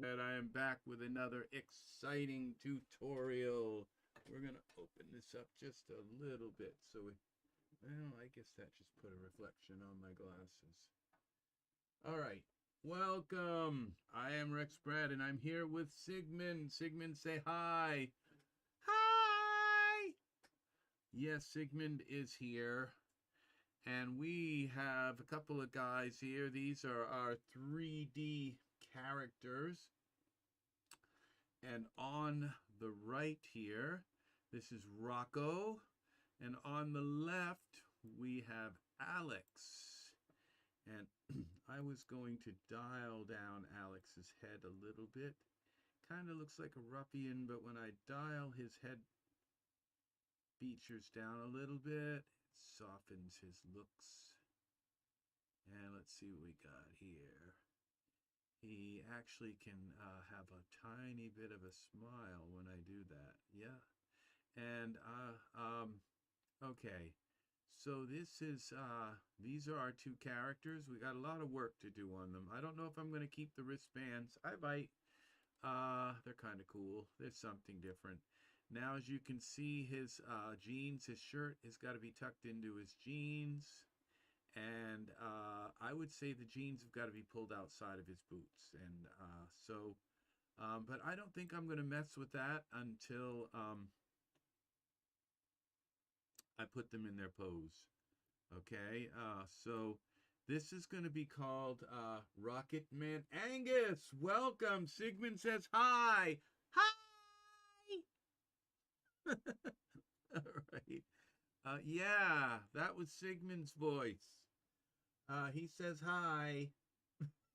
And I am back with another exciting tutorial. We're going to open this up just a little bit so well, I guess that just put a reflection on my glasses. All right, welcome. I am Rex Brad and I'm here with Sigmund. Sigmund, say hi. Hi! Yes, Sigmund is here. And we have a couple of guys here. These are our 3D characters. And on the right here, this is Rocco. And on the left, we have Alex. And I was going to dial down Alex's head a little bit. Kind of looks like a ruffian, but when I dial his head features down a little bit, it softens his looks. And let's see what we got here. He actually can have a tiny bit of a smile when I do that. Yeah. And, okay. So this is, these are our two characters. We got a lot of work to do on them. I don't know if I'm going to keep the wristbands. I might. They're kind of cool. There's something different. Now, as you can see, his jeans, his shirt has got to be tucked into his jeans. And I would say the jeans have got to be pulled outside of his boots. And but I don't think I'm going to mess with that until I put them in their pose. Okay, so this is going to be called Rocket Man. Angus, welcome. Sigmund says hi. Hi! All right. Yeah, that was Sigmund's voice. He says hi.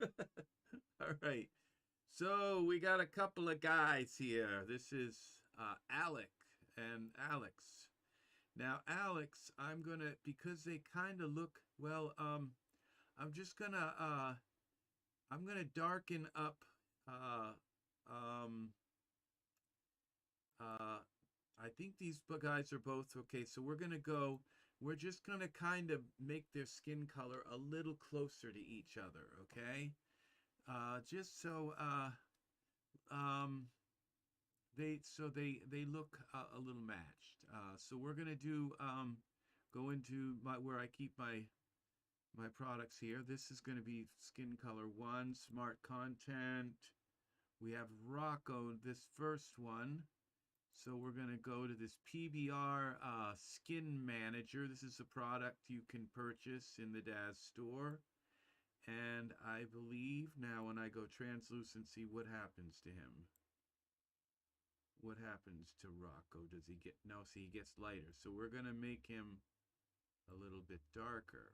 All right. So we got a couple of guys here. This is Alec and Alex. Now, Alex, I'm going to, because they kind of look, well, I'm just going to, I'm going to darken up, I think these guys are both, okay, so we're going to go, we're just going to kind of make their skin color a little closer to each other, okay? Just so, they look a little matched. So we're going to do, go into where I keep my products here. This is going to be skin color 1, smart content. We have Rocco, this first one. So we're going to go to this PBR Skin Manager. This is a product you can purchase in the Daz store. And I believe now when I go translucency, what happens to him? What happens to Rocco? Does he get, no, see, he gets lighter. So we're going to make him a little bit darker.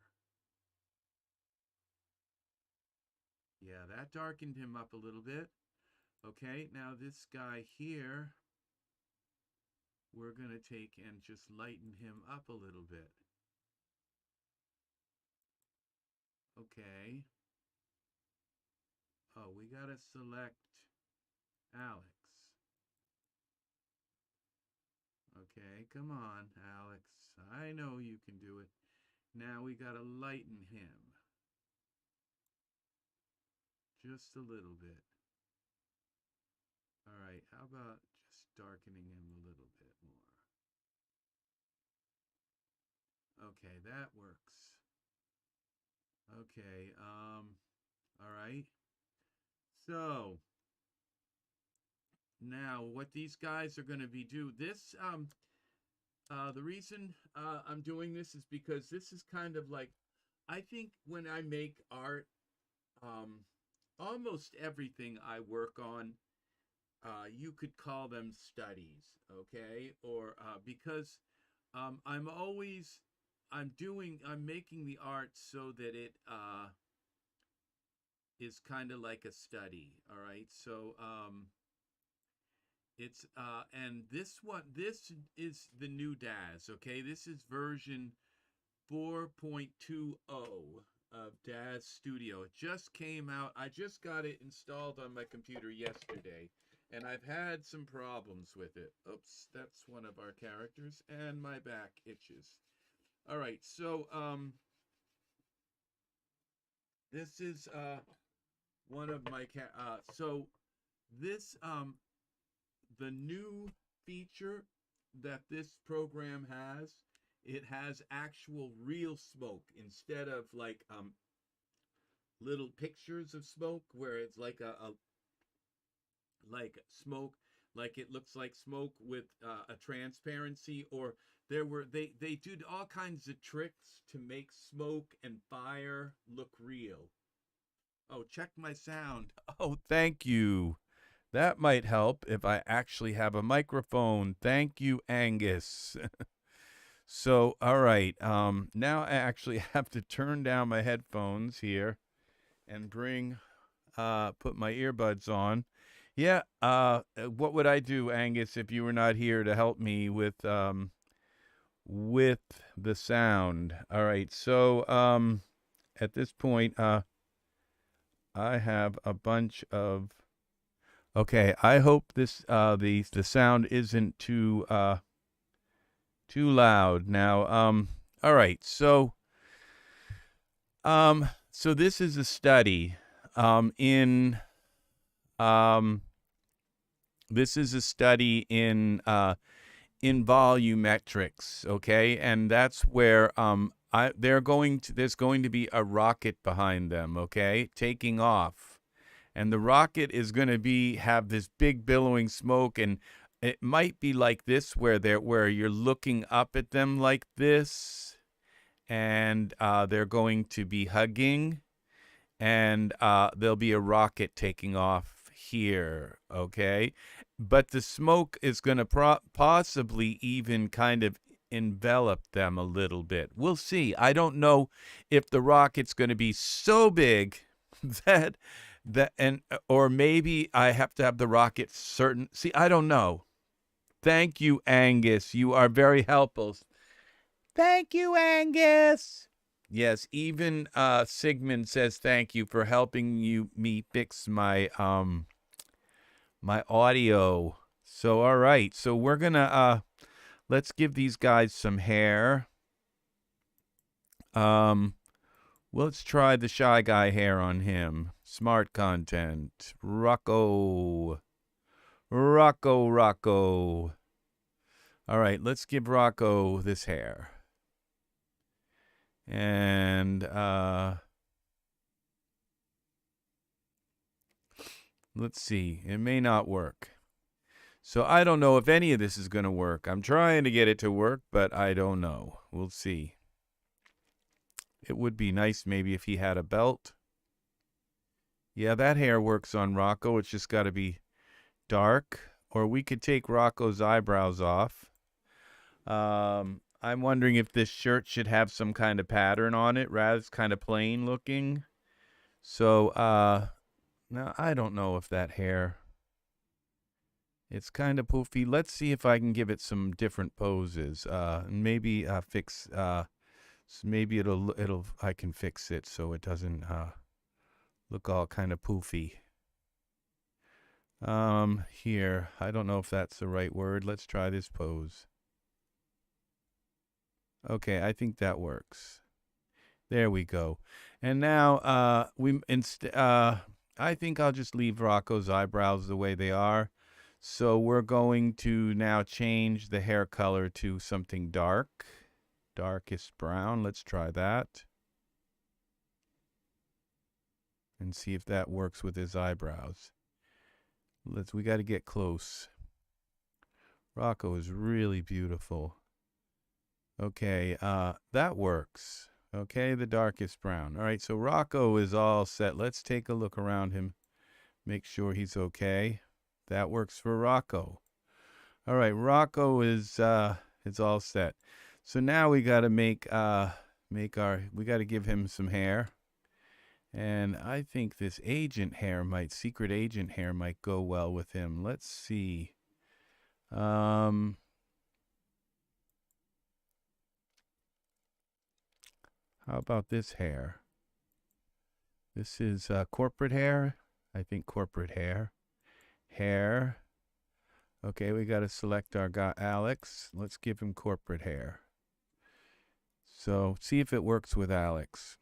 Yeah, that darkened him up a little bit. Okay, now this guy here, we're going to take and just lighten him up a little bit. Okay. Oh, we got to select Alex. Okay, come on, Alex. I know you can do it. Now we got to lighten him. Just a little bit. All right, how about just darkening him a little bit more? Okay, that works. Okay, all right. So, now what these guys are going to be this, the reason I'm doing this is because this is kind of like, I think when I make art, almost everything I work on, you could call them studies, okay? Or because I'm making the art so that it is kind of like a study, all right? So it's and this is the new Daz, okay? This is version 4.20 of Daz Studio. It just came out. I just got it installed on my computer yesterday, and I've had some problems with it. Oops, that's one of our characters, and my back itches. All right, so this is one of my so This the new feature that this program has, it has actual real smoke instead of like little pictures of smoke where it's like a like smoke, like it looks like smoke with a transparency, or they do all kinds of tricks to make smoke and fire look real. Oh, check my sound. Oh, thank you. That might help if I actually have a microphone. Thank you, Angus. So, all right. Now I actually have to turn down my headphones here and put my earbuds on. Yeah. What would I do, Angus, if you were not here to help me with the sound? All right. So, at this point, I have a bunch of. Okay, I hope this the sound isn't too loud. Now, all right. So this is a study in this is a study in volumetrics, okay? And that's where there's going to be a rocket behind them, okay? Taking off. And the rocket is going to have this big billowing smoke, and it might be like this where you're looking up at them like this, and they're going to be hugging, and there'll be a rocket taking off here, okay? But the smoke is going to possibly even kind of envelop them a little bit. We'll see. I don't know if the rocket's going to be so big or maybe I have to have the rocket certain. See, I don't know. Thank you, Angus. You are very helpful. Thank you, Angus. Yes, even Sigmund says thank you for helping me fix my my audio. So all right. So we're gonna let's give these guys some hair. Let's try the shy guy hair on him. Smart content. Rocco. Rocco. All right, let's give Rocco this hair. And let's see. It may not work. So I don't know if any of this is going to work. I'm trying to get it to work, but I don't know. We'll see. It would be nice maybe if he had a belt. Yeah, that hair works on Rocco. It's just got to be dark. Or we could take Rocco's eyebrows off. I'm wondering if this shirt should have some kind of pattern on it. Rather, it's kind of plain looking. So, now I don't know if that hair. It's kind of poofy. Let's see if I can give it some different poses. Maybe fix. Maybe I can fix it so it doesn't look all kind of poofy. Here, I don't know if that's the right word. Let's try this pose. Okay, I think that works. There we go. And now I think I'll just leave Rocco's eyebrows the way they are. So we're going to now change the hair color to something dark. Darkest brown. Let's try that. And see if that works with his eyebrows. We got to get close. Rocco is really beautiful. Okay, that works. Okay, the darkest brown. All right, so Rocco is all set. Let's take a look around him. Make sure he's okay. That works for Rocco. All right, Rocco is all set. So now we got to we got to give him some hair. And I think this secret agent hair might go well with him. Let's see. How about this hair? This is corporate hair. I think corporate hair. Hair. Okay, we got to select our guy, Alex. Let's give him corporate hair. So, see if it works with Alex.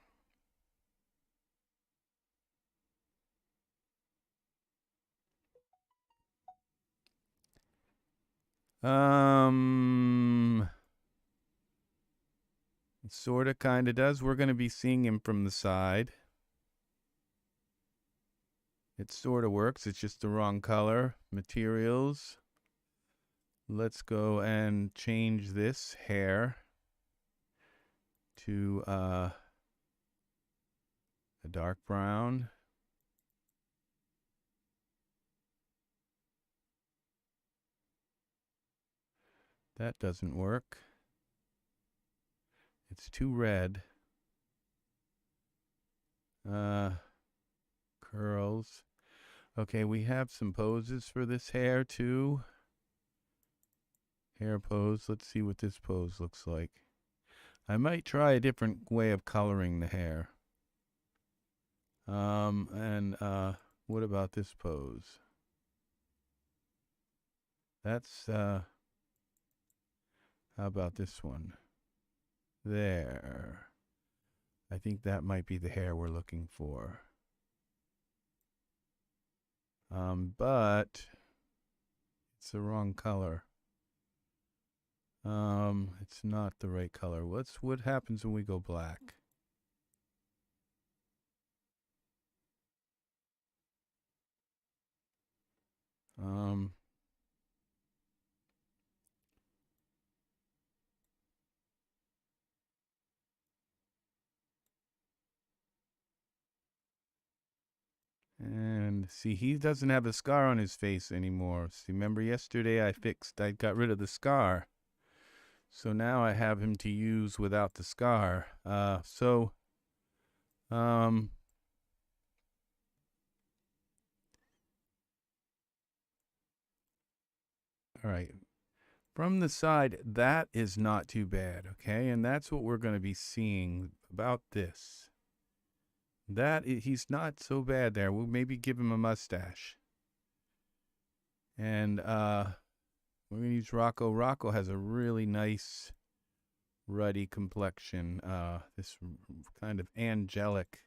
It sort of kind of does. We're going to be seeing him from the side. It sort of works. It's just the wrong color. Materials. Let's go and change this hair to a dark brown. That doesn't work. It's too red. Curls. Okay, we have some poses for this hair too. Hair pose. Let's see what this pose looks like. I might try a different way of coloring the hair. What about this pose? That's, how about this one? There. I think that might be the hair we're looking for. But it's the wrong color. It's not the right color. What happens when we go black? And see, he doesn't have a scar on his face anymore. See, remember yesterday I got rid of the scar. So now I have him to use without the scar. All right. From the side, that is not too bad, okay? And that's what we're going to be seeing about this. He's not so bad there. We'll maybe give him a mustache. And we're going to use Rocco. Rocco has a really nice ruddy complexion. This kind of angelic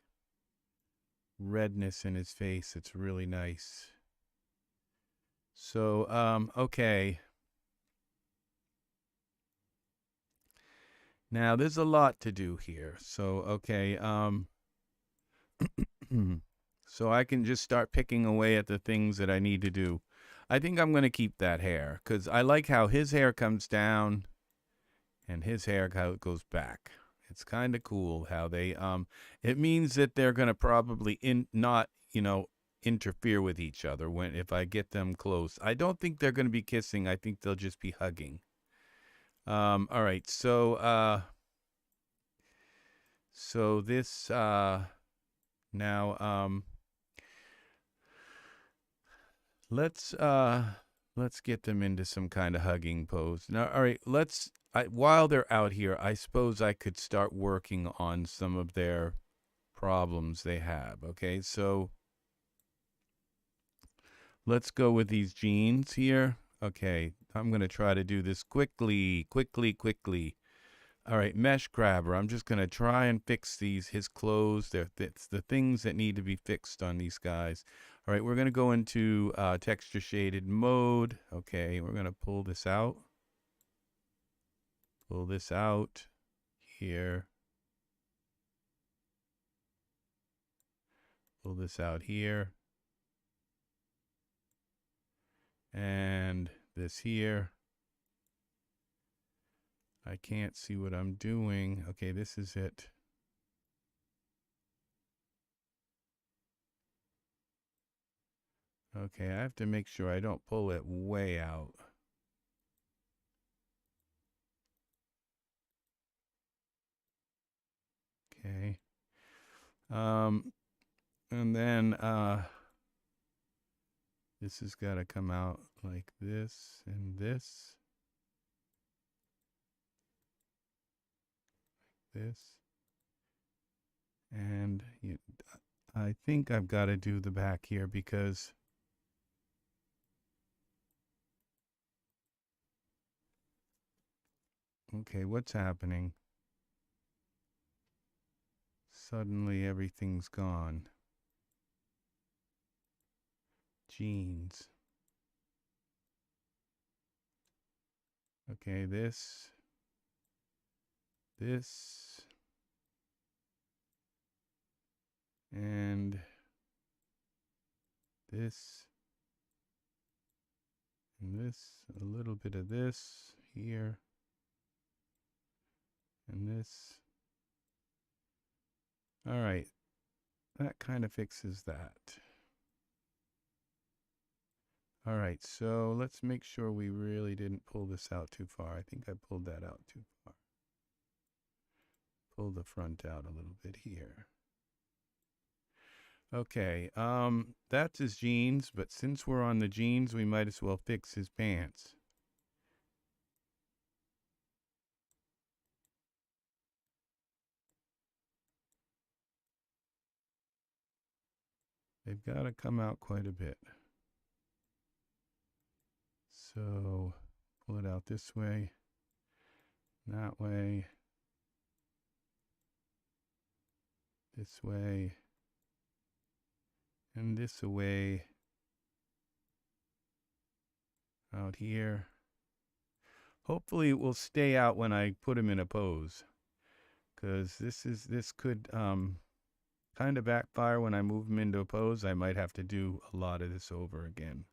redness in his face. It's really nice. So, okay. Now, there's a lot to do here. So, okay. So I can just start picking away at the things that I need to do. I think I'm going to keep that hair because I like how his hair comes down and his hair goes back. It's kind of cool how they, it means that they're going to probably not, interfere with each other if I get them close. I don't think they're going to be kissing. I think they'll just be hugging. All right. So this, now, let's get them into some kind of hugging pose. Now, all right, while they're out here, I suppose I could start working on some of their problems they have. Okay, so let's go with these jeans here. Okay, I'm going to try to do this quickly. All right, mesh grabber. I'm just going to try and fix his clothes. It's the things that need to be fixed on these guys. All right, we're going to go into texture shaded mode. Okay, we're going to pull this out. Pull this out here. Pull this out here. And this here. I can't see what I'm doing. Okay, this is it. Okay, I have to make sure I don't pull it way out. Okay. And then this has got to come out like this and this. This. And I think I've got to do the back here because okay, what's happening? Suddenly everything's gone. Jeans. Okay, this, and this, and this, a little bit of this here, and this. All right, that kind of fixes that. All right, so let's make sure we really didn't pull this out too far. I think I pulled that out too far. Pull the front out a little bit here. Okay, that's his jeans, but since we're on the jeans, we might as well fix his pants. They've got to come out quite a bit. So pull it out this way, that way, this way, and this away, out here. Hopefully it will stay out when I put him in a pose, because this could kind of backfire when I move him into a pose. I might have to do a lot of this over again.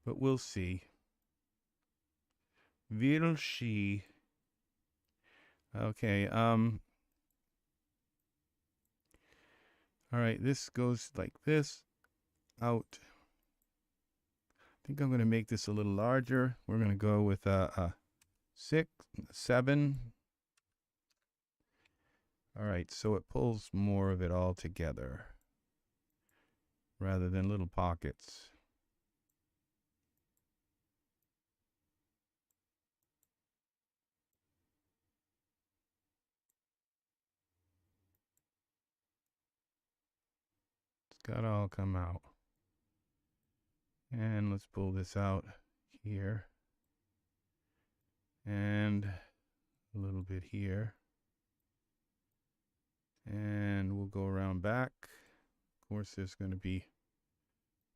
But we'll see. We'll see. Okay, all right, this goes like this, out. I think I'm going to make this a little larger. We're going to go with a 6, 7. All right, so it pulls more of it all together rather than little pockets. It's got to all come out. And let's pull this out here. And a little bit here. And we'll go around back. Of course, there's going to be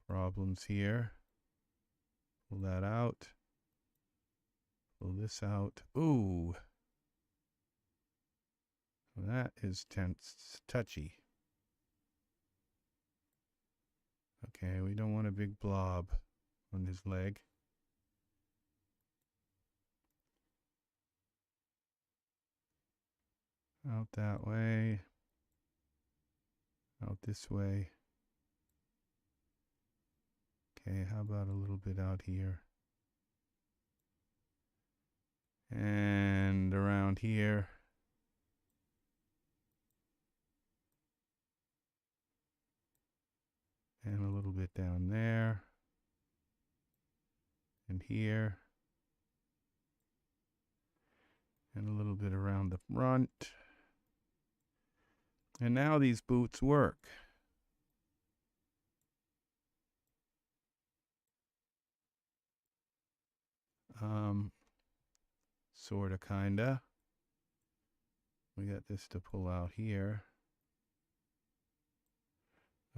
problems here. Pull that out. Pull this out. Ooh. That is tense, touchy. Okay, we don't want a big blob on his leg. Out that way. Out this way. Okay, how about a little bit out here? And around here. And a little bit down there. And here. And a little bit around the front. And now these boots work. Sorta, kinda. We got this to pull out here.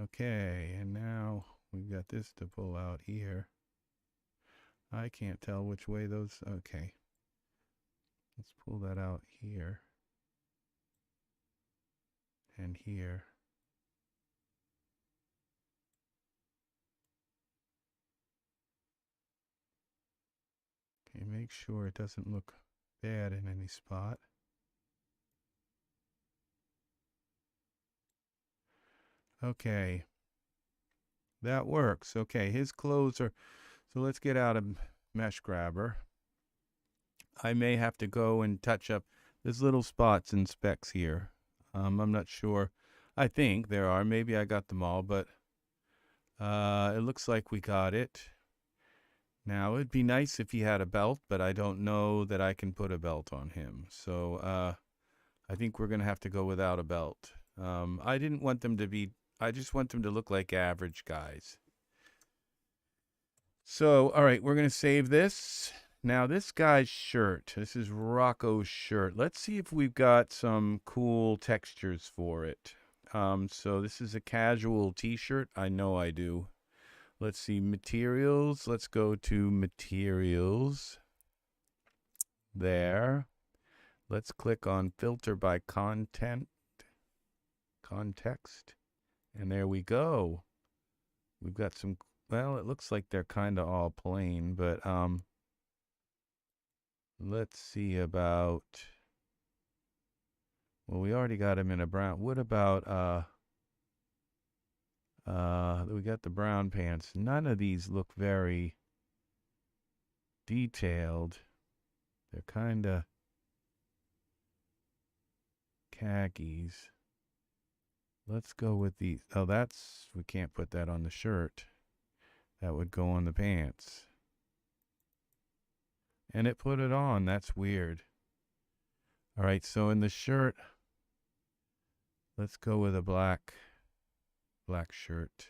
Okay, and now we've got this to pull out here. I can't tell which way those, okay. Let's pull that out here. And here. Okay, make sure it doesn't look bad in any spot. Okay. That works. Okay, his clothes are, so let's get out a mesh grabber. I may have to go and touch up, there's little spots and specks here. I'm not sure. I think there are. Maybe I got them all, but it looks like we got it. Now, it'd be nice if he had a belt, but I don't know that I can put a belt on him. So I think we're going to have to go without a belt. I didn't want them to be, I just want them to look like average guys. So, all right, we're going to save this. Now, this guy's shirt, this is Rocco's shirt. Let's see if we've got some cool textures for it. So this is a casual t-shirt. I know I do. Let's see, materials. Let's go to materials. There. Let's click on filter by context. And there we go. We've got some, well, it looks like they're kind of all plain, but let's see about, well, we already got them in a brown. What about we got the brown pants. None of these look very detailed. They're kind of khakis. Let's go with these. Oh, that's, we can't put that on the shirt. That would go on the pants. And it put it on. That's weird. All right, so in the shirt, let's go with a black shirt.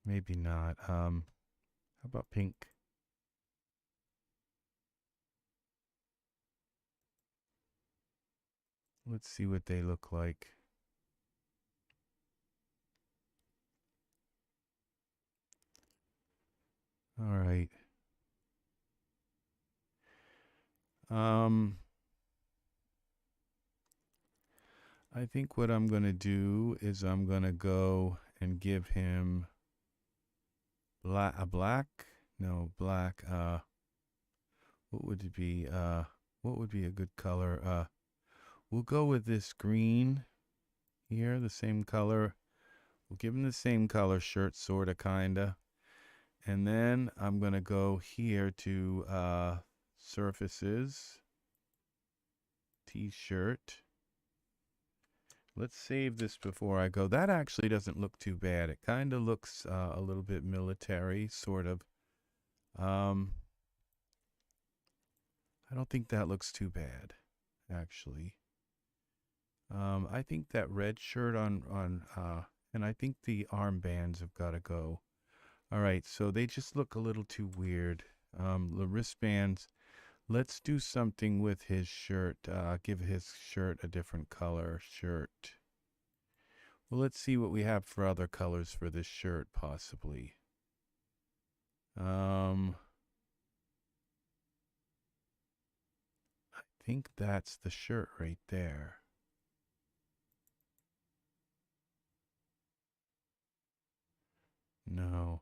Maybe not. How about pink? Let's see what they look like. All right. I think what I'm going to do is I'm going to go and give him black. What would it be? What would be a good color? We'll go with this green here, the same color. We'll give him the same color shirt, sorta, kinda. And then I'm going to go here to surfaces, t-shirt. Let's save this before I go. That actually doesn't look too bad. It kind of looks a little bit military, sort of. I don't think that looks too bad, actually. I think that red shirt on and I think the armbands have got to go. All right, so they just look a little too weird. The wristbands, let's do something with his shirt. Give his shirt a different color shirt. Well, let's see what we have for other colors for this shirt, possibly. I think that's the shirt right there. No.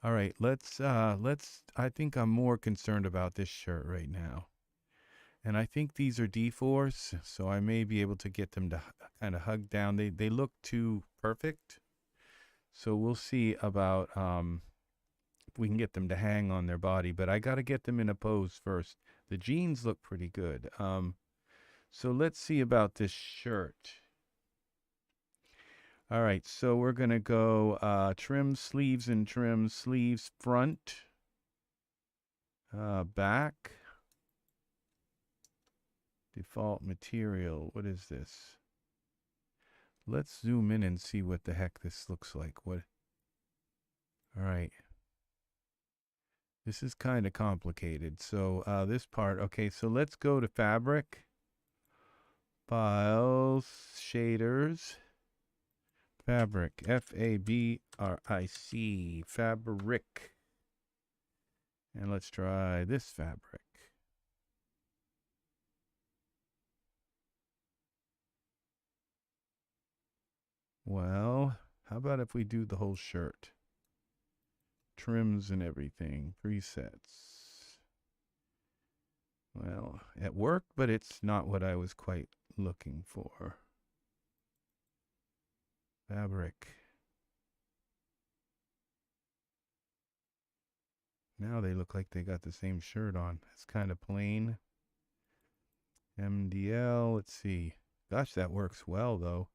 All right, let's, I think I'm more concerned about this shirt right now. And I think these are dForce, so I may be able to get them to kind of hug down. They look too perfect. So we'll see about if we can get them to hang on their body, but I got to get them in a pose first. The jeans look pretty good. So let's see about this shirt. All right, so we're going to go trim sleeves and trim sleeves front, back, default material. What is this? Let's zoom in and see what the heck this looks like. What? All right. This is kind of complicated. So this part, okay, so let's go to fabric, files, shaders. Fabric, F-A-B-R-I-C, fabric. And let's try this fabric. Well, how about if we do the whole shirt? Trims and everything, presets. Well, it worked, but it's not what I was quite looking for. Fabric. Now they look like they got the same shirt on. It's kind of plain. MDL, let's see. Gosh, that works well though.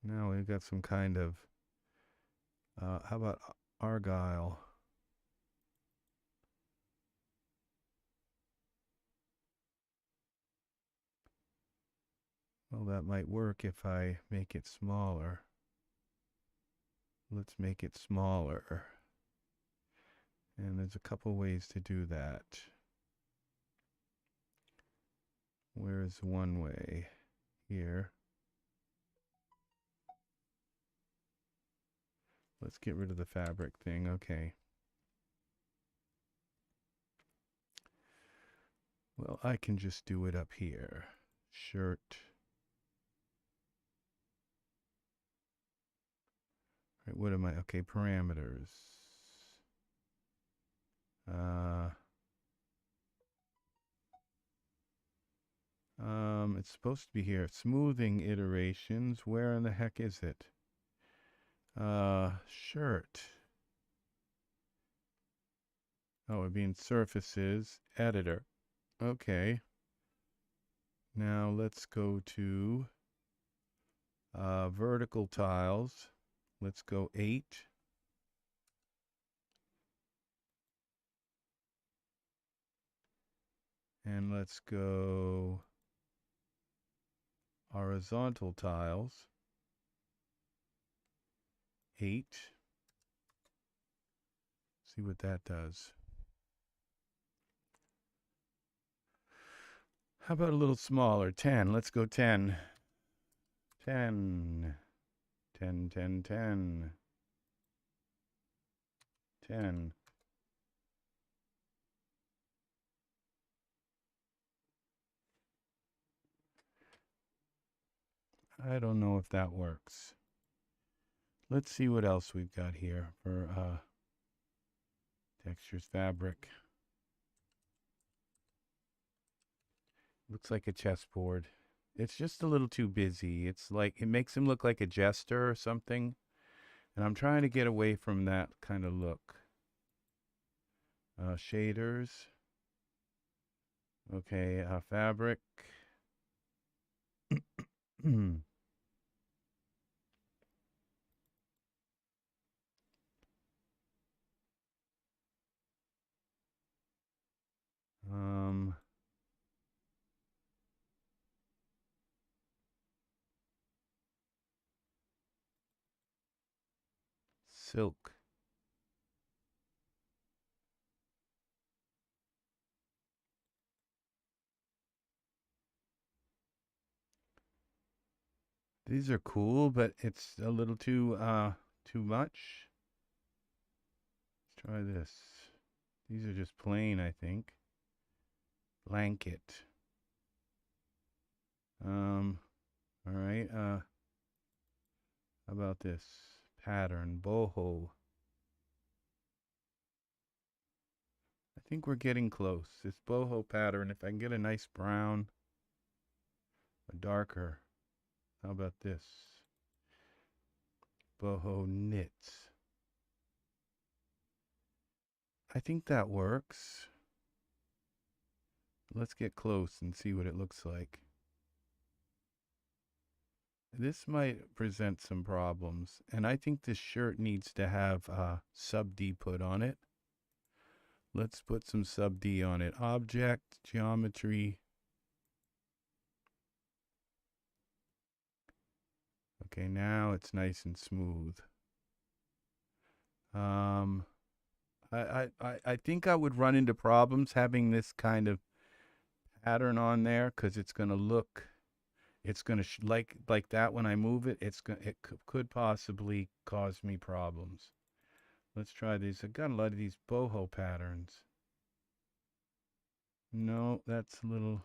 Now we've got some kind of, how about Argyle? Well, that might work if I make it smaller. Let's make it smaller. And there's a couple ways to do that. Where's one way? Here. Let's get rid of the fabric thing. Okay. Well, I can just do it up here. Shirt. Right, what am I? Okay, parameters. It's supposed to be here. Smoothing iterations. Where in the heck is it? Shirt. Oh, it'd be in surfaces. Editor. Okay. Now let's go to vertical tiles. Let's go 8. And let's go horizontal tiles. 8. See what that does. How about a little smaller? 10. Let's go 10. 10. 10, 10, 10. 10. I don't know if that works. Let's see what else we've got here for textures, fabric. Looks like a chessboard. It's just a little too busy. It's like, it makes him look like a jester or something. And I'm trying to get away from that kind of look. Shaders. Okay, fabric. Silk. These are cool, but it's a little too much. Let's try this. These are just plain, I think. Blanket. All right. How about this? Pattern. Boho. I think we're getting close. This boho pattern, if I can get a nice brown, a darker. How about this? Boho knits. I think that works. Let's get close and see what it looks like. This might present some problems, and I think this shirt needs to have sub D put on it. Let's put some sub D on it. Object, geometry. Okay, now it's nice and smooth. I think I would run into problems having this kind of pattern on there, because it's going to look, it's going to like that when I move it, it could possibly cause me problems. Let's try these. I've got a lot of these boho patterns. No, that's a little.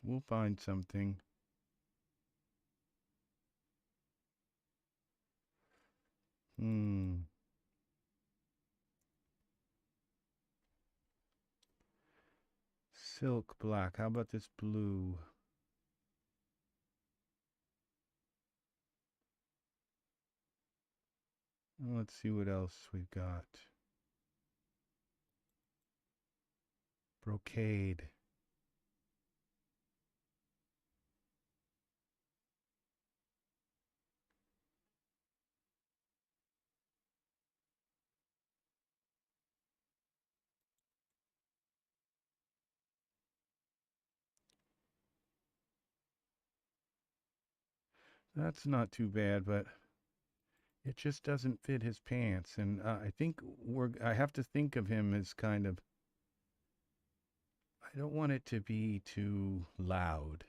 We'll find something. Silk black. How about this blue? Let's see what else we've got. Brocade. That's not too bad, but It just doesn't fit his pants, and I think I have to think of him as kind of, I don't want it to be too loud.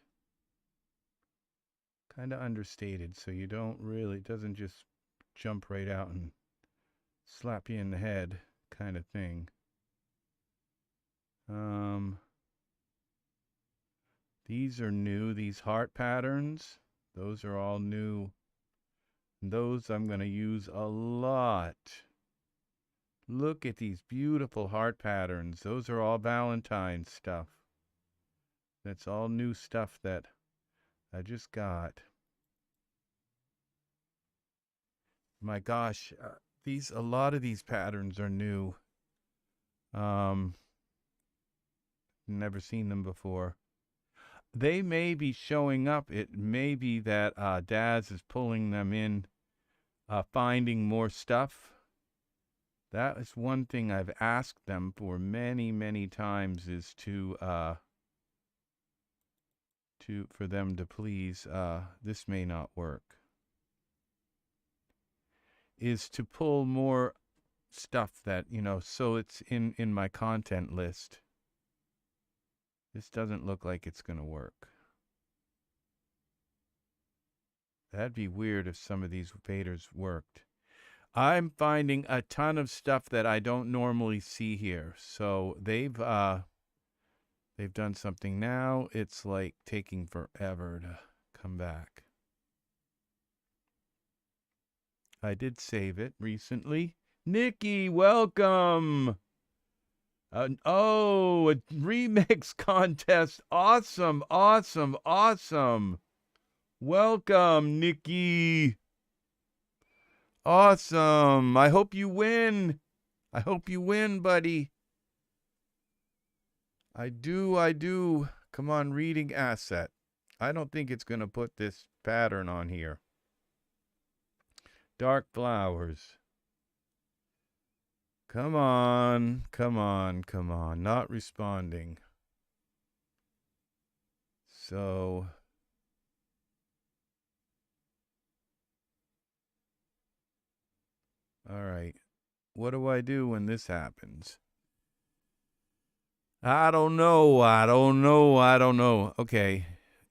Kind of understated, so you don't really, it doesn't just jump right out and slap you in the head kind of thing. These are new, these heart patterns. Those are all new. Those I'm going to use a lot. Look at these beautiful heart patterns. Those are all Valentine stuff. That's all new stuff that I just got. My gosh, a lot of these patterns are new. Never seen them before. They may be showing up. It may be that Daz is pulling them in, finding more stuff. That is one thing I've asked them for many, many times, is for them to please, this may not work, is to pull more stuff that, so it's in my content list. This doesn't look like it's going to work. That'd be weird if some of these faders worked. I'm finding a ton of stuff that I don't normally see here. So they've done something now. It's like taking forever to come back. I did save it recently. Nikki, welcome. A remix contest. Awesome, awesome, awesome. Welcome, Nikki. Awesome. I hope you win. I hope you win, buddy. I do. Come on, reading asset. I don't think it's going to put this pattern on here. Dark flowers. Come on, come on, come on. Not responding. So, all right. What do I do when this happens? I don't know. Okay.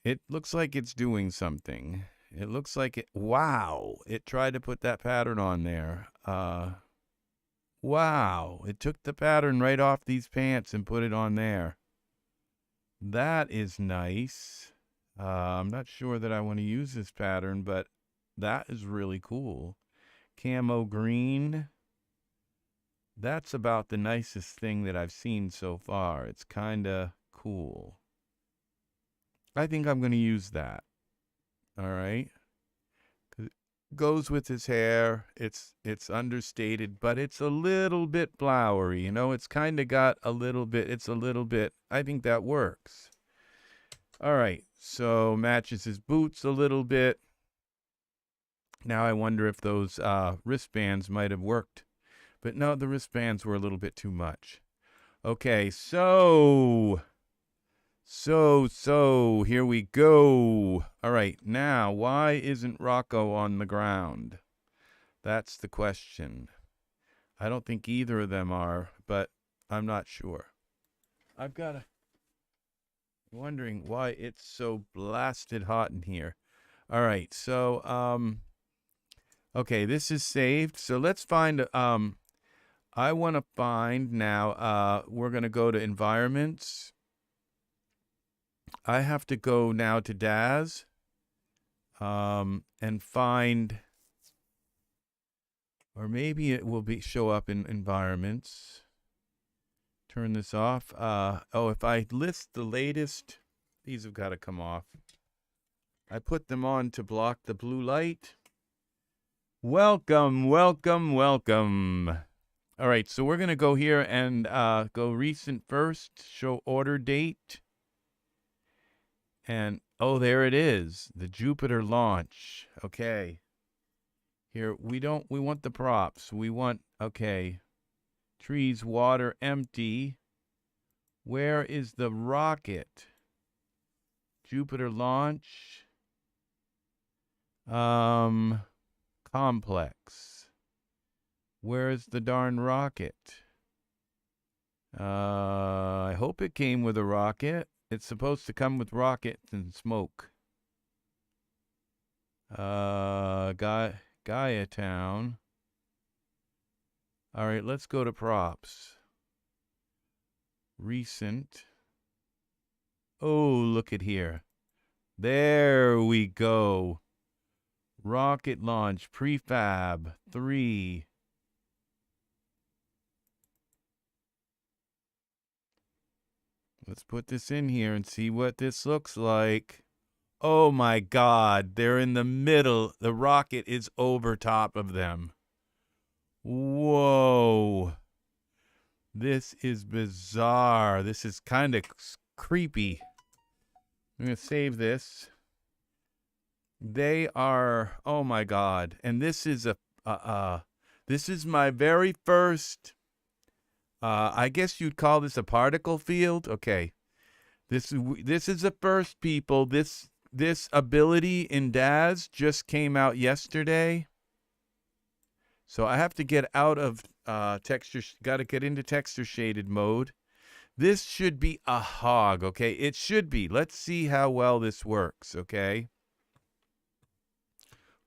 It looks like it's doing something. It looks like it. Wow. It tried to put that pattern on there. Wow. It took the pattern right off these pants and put it on there. That is nice. I'm not sure that I want to use this pattern, but that is really cool. Camo green. That's about the nicest thing that I've seen so far. It's kind of cool. I think I'm going to use that. All right. Goes with his hair. It's understated, but it's a little bit flowery. It's kind of got a little bit. I think that works. All right. So matches his boots a little bit. Now I wonder if those wristbands might have worked. But no, the wristbands were a little bit too much. Okay, so here we go. All right, now, why isn't Rocco on the ground? That's the question. I don't think either of them are, but I'm not sure. I'm wondering why it's so blasted hot in here. All right, so, okay, this is saved. So let's find, I want to find now, we're going to go to environments. I have to go now to Daz and find, or maybe it will show up in environments. Turn this off. If I list the latest, these have got to come off. I put them on to block the blue light. Welcome, welcome, welcome. All right, so we're going to go here and go recent first, show order date. And, oh, there it is, the Jupiter launch. Okay. Here, we want the props. We want, okay, trees, water, empty. Where is the rocket? Jupiter launch. complex. Where's the darn rocket? I hope it came with a rocket. It's supposed to come with rockets and smoke. Gaia Town. All right, let's go to props. Recent. Oh, look at here. There we go. Rocket launch, prefab, 3. Let's put this in here and see what this looks like. Oh my God, they're in the middle. The rocket is over top of them. Whoa. This is bizarre. This is kind of creepy. I'm going to save this. They are, oh my God. And this is this is my very first, I guess you'd call this a particle field. Okay. This is the first, people. This ability in Daz just came out yesterday. So I have to get out of texture, got to get into texture shaded mode. This should be a hog, okay? It should be. Let's see how well this works, okay?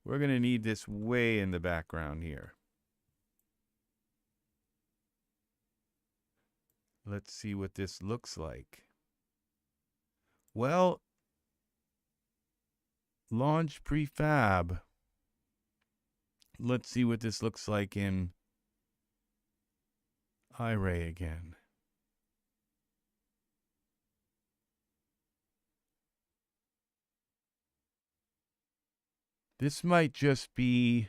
We're going to need this way in the background here. Let's see what this looks like. Well, launch prefab. Let's see what this looks like in Iray again. This might just be,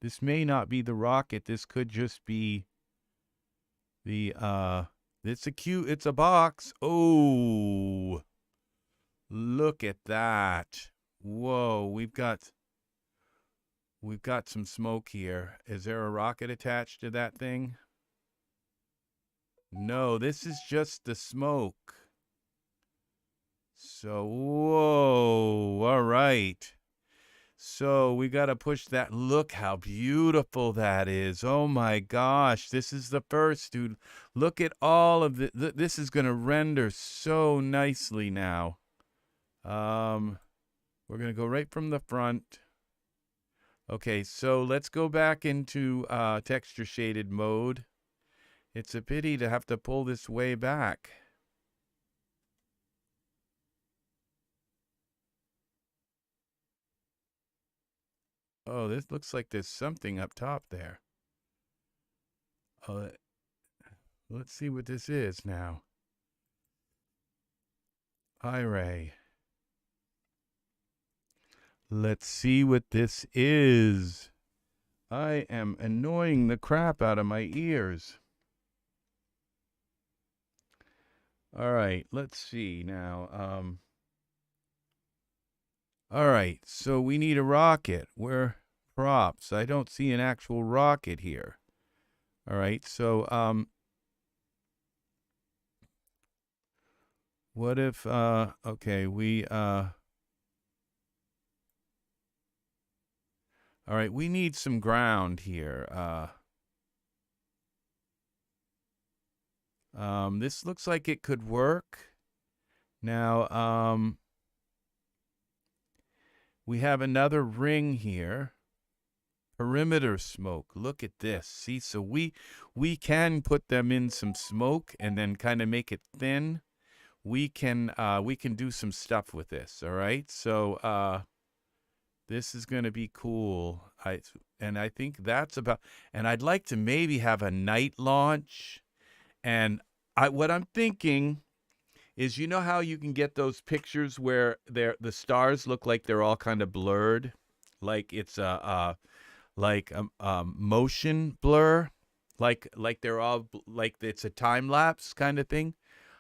this may not be the rocket. This could just be the, it's a box. Oh, look at that. Whoa, we've got some smoke here. Is there a rocket attached to that thing? No, this is just the smoke. So, whoa, all right. So we got to push that. Look how beautiful that is. Oh my gosh, this is the first, dude. Look at all of this is going to render so nicely now. We're going to go right from the front. Okay, so let's go back into texture shaded mode. It's a pity to have to pull this way back. Oh, this looks like there's something up top there. Let's see what this is now. Iray. Let's see what this is. I am annoying the crap out of my ears. All right, let's see now. All right, so we need a rocket. Where props? I don't see an actual rocket here. All right, so what if okay, we all right, we need some ground here. This looks like it could work. Now, we have another ring here. Perimeter smoke. Look at this. See, so we can put them in some smoke and then kind of make it thin. We can do some stuff with this. All right. So this is going to be cool. I think that's about. And I'd like to maybe have a night launch. And what I'm thinking is, you know how you can get those pictures where the stars look like they're all kind of blurred, like it's a motion blur, like they're all like it's a time lapse kind of thing.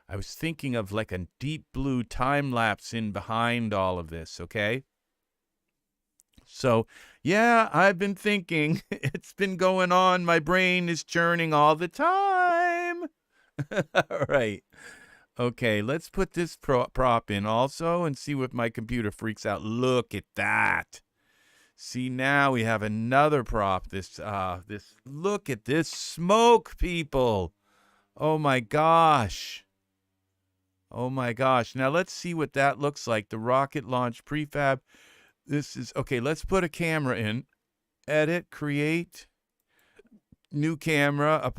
I was thinking of like a deep blue time lapse in behind all of this. Okay. So yeah, I've been thinking. It's been going on. My brain is churning all the time. All right. Okay, let's put this prop in also and see what my computer freaks out. Look at that. See, now we have another prop. This look at this smoke, people. Oh my gosh. Oh my gosh. Now let's see what that looks like. The rocket launch prefab. This is okay. Let's put a camera in. Edit, create, new camera.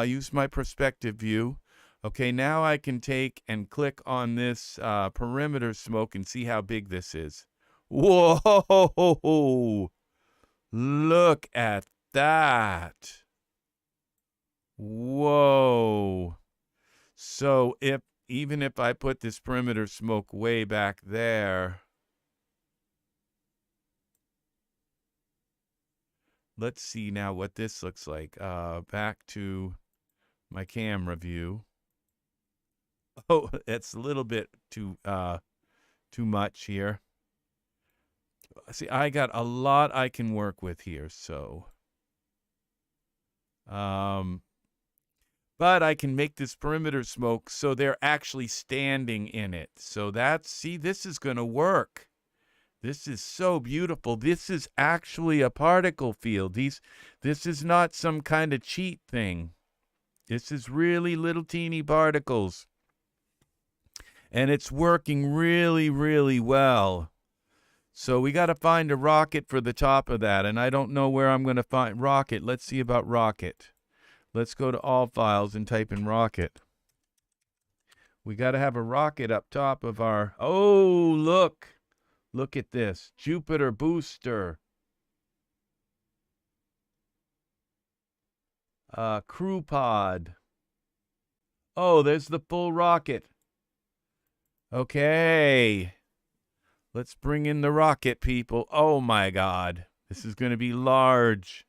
Use my perspective view. Okay, now I can take and click on this perimeter smoke and see how big this is. Whoa! Look at that. Whoa. So even if I put this perimeter smoke way back there, let's see now what this looks like. Back to my camera view. Oh, it's a little bit too much here. See, I got a lot I can work with here, so but I can make this perimeter smoke so they're actually standing in it. So see, this is going to work. This is so beautiful. This is actually a particle field. This is not some kind of cheat thing. This is really little teeny particles. And it's working really, really well. So we got to find a rocket for the top of that. And I don't know where I'm going to find rocket. Let's see about rocket. Let's go to all files and type in rocket. We got to have a rocket up top of our... Oh, look. Look at this. Jupiter booster. Crew pod. Oh, there's the full rocket. Okay. Let's bring in the rocket, people. Oh, my God. This is going to be large.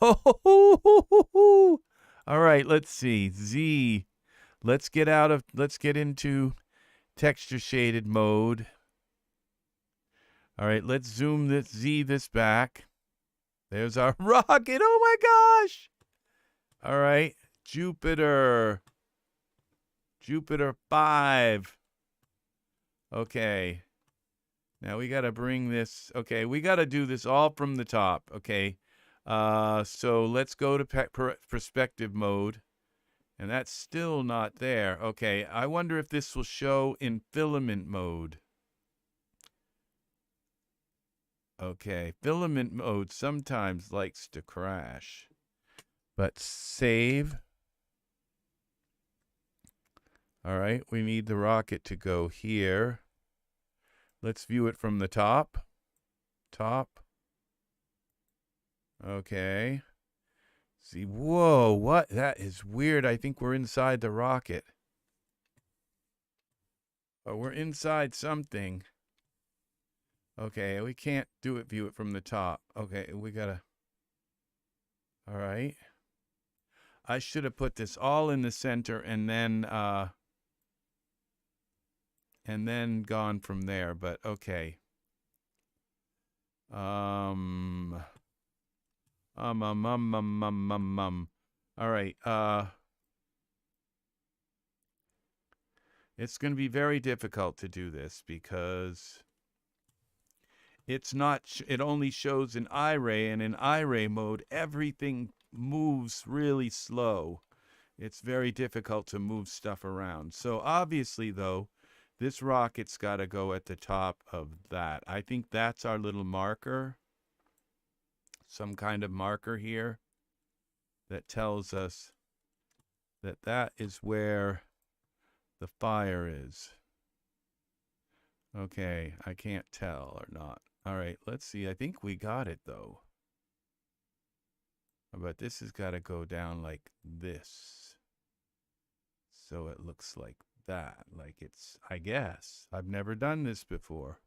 All right, let's see. Z. Let's get into texture shaded mode. All right, let's zoom this back. There's our rocket. Oh, my gosh. All right. Jupiter 5. Okay. Now we got to bring this. Okay, we got to do this all from the top. Okay. So let's go to perspective mode. And that's still not there. Okay, I wonder if this will show in filament mode. Okay, filament mode sometimes likes to crash. But save. All right, we need the rocket to go here. Let's view it from the top. Top. Okay. See, whoa, what? That is weird. I think we're inside the rocket. Oh, we're inside something. Okay, we can't view it from the top. Okay, we gotta... All right. I should have put this all in the center and then gone from there, but okay. All right. It's going to be very difficult to do this because it's not, it only shows in Iray, and in Iray mode, everything moves really slow. It's very difficult to move stuff around. So obviously, though, this rocket's got to go at the top of that. I think that's our little marker. Some kind of marker here that tells us that that is where the fire is. Okay, I can't tell or not. All right, let's see. I think we got it, though. But this has got to go down like this. So it looks like that. Like it's, I guess. I've never done this before.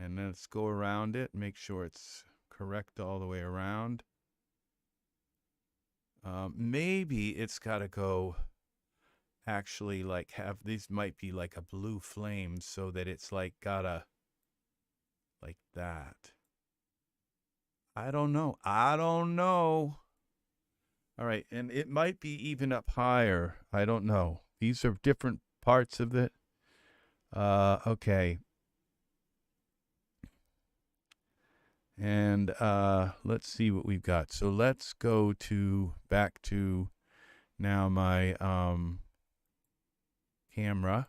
And then let's go around it, make sure it's correct all the way around. Maybe it's got to go actually like have, these might be like a blue flame so that it's like gotta like that. I don't know. All right, and it might be even up higher. I don't know. These are different parts of it. Okay. And let's see what we've got. So let's go back to now my camera.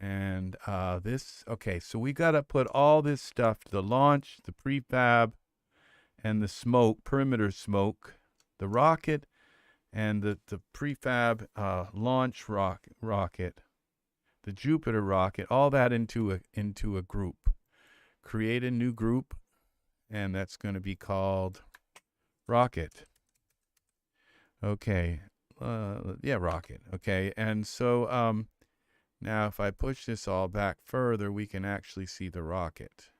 And okay, so we got to put all this stuff, the launch, the prefab, and the smoke, perimeter smoke, the rocket, and the prefab launch rocket, the Jupiter rocket, all that into a group. Create a new group, and that's going to be called rocket. Okay, yeah, rocket. Okay, and so now if I push this all back further, we can actually see the rocket.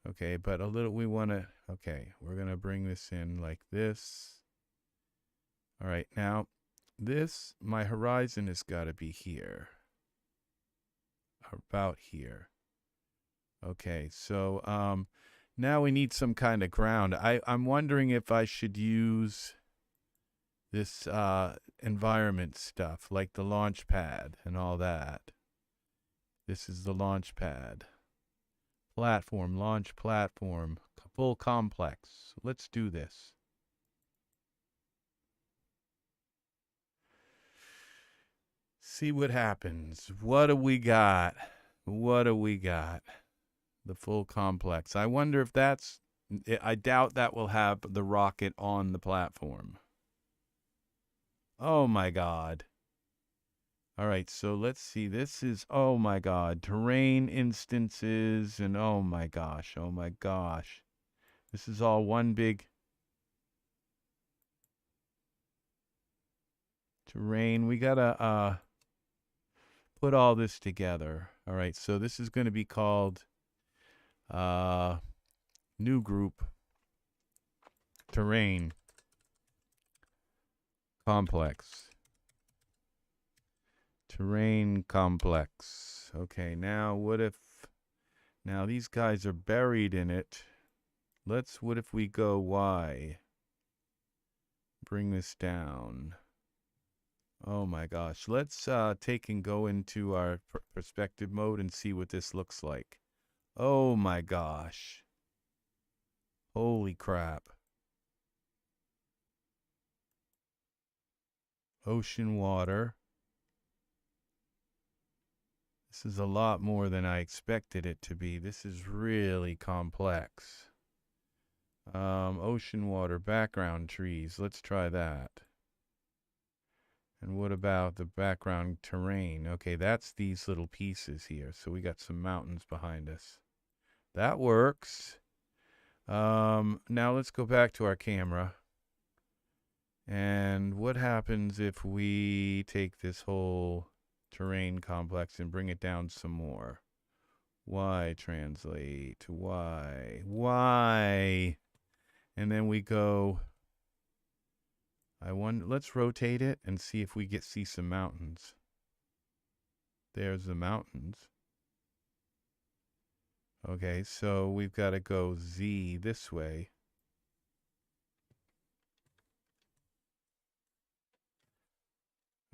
Okay, but we want to, okay, we're going to bring this in like this. All right, now my horizon has got to be here. About here. Okay, so now we need some kind of ground. I'm wondering if I should use this environment stuff, like the launch pad and all that. This is the launch pad. Platform, launch platform, full complex. Let's do this. See what happens. What do we got? What do we got? The full complex. I wonder if I doubt that will have the rocket on the platform. Oh my God. All right, so let's see. This is, oh my God, terrain instances, and oh my gosh. This is all one big terrain. We gotta put all this together. All right, so this is going to be called new group terrain complex. Terrain complex. Okay, now now these guys are buried in it. What if we go Y? Bring this down. Oh my gosh. Let's take and go into our perspective mode and see what this looks like. Oh my gosh. Holy crap. Ocean water. This is a lot more than I expected it to be. This is really complex. Ocean water, background trees. Let's try that. And what about the background terrain? Okay, that's these little pieces here. So we got some mountains behind us. That works. Now let's go back to our camera. And what happens if we take this whole terrain complex and bring it down some more? Y translate, Y. And then we go, let's rotate it and see if we see some mountains. There's the mountains. Okay, so we've got to go Z this way.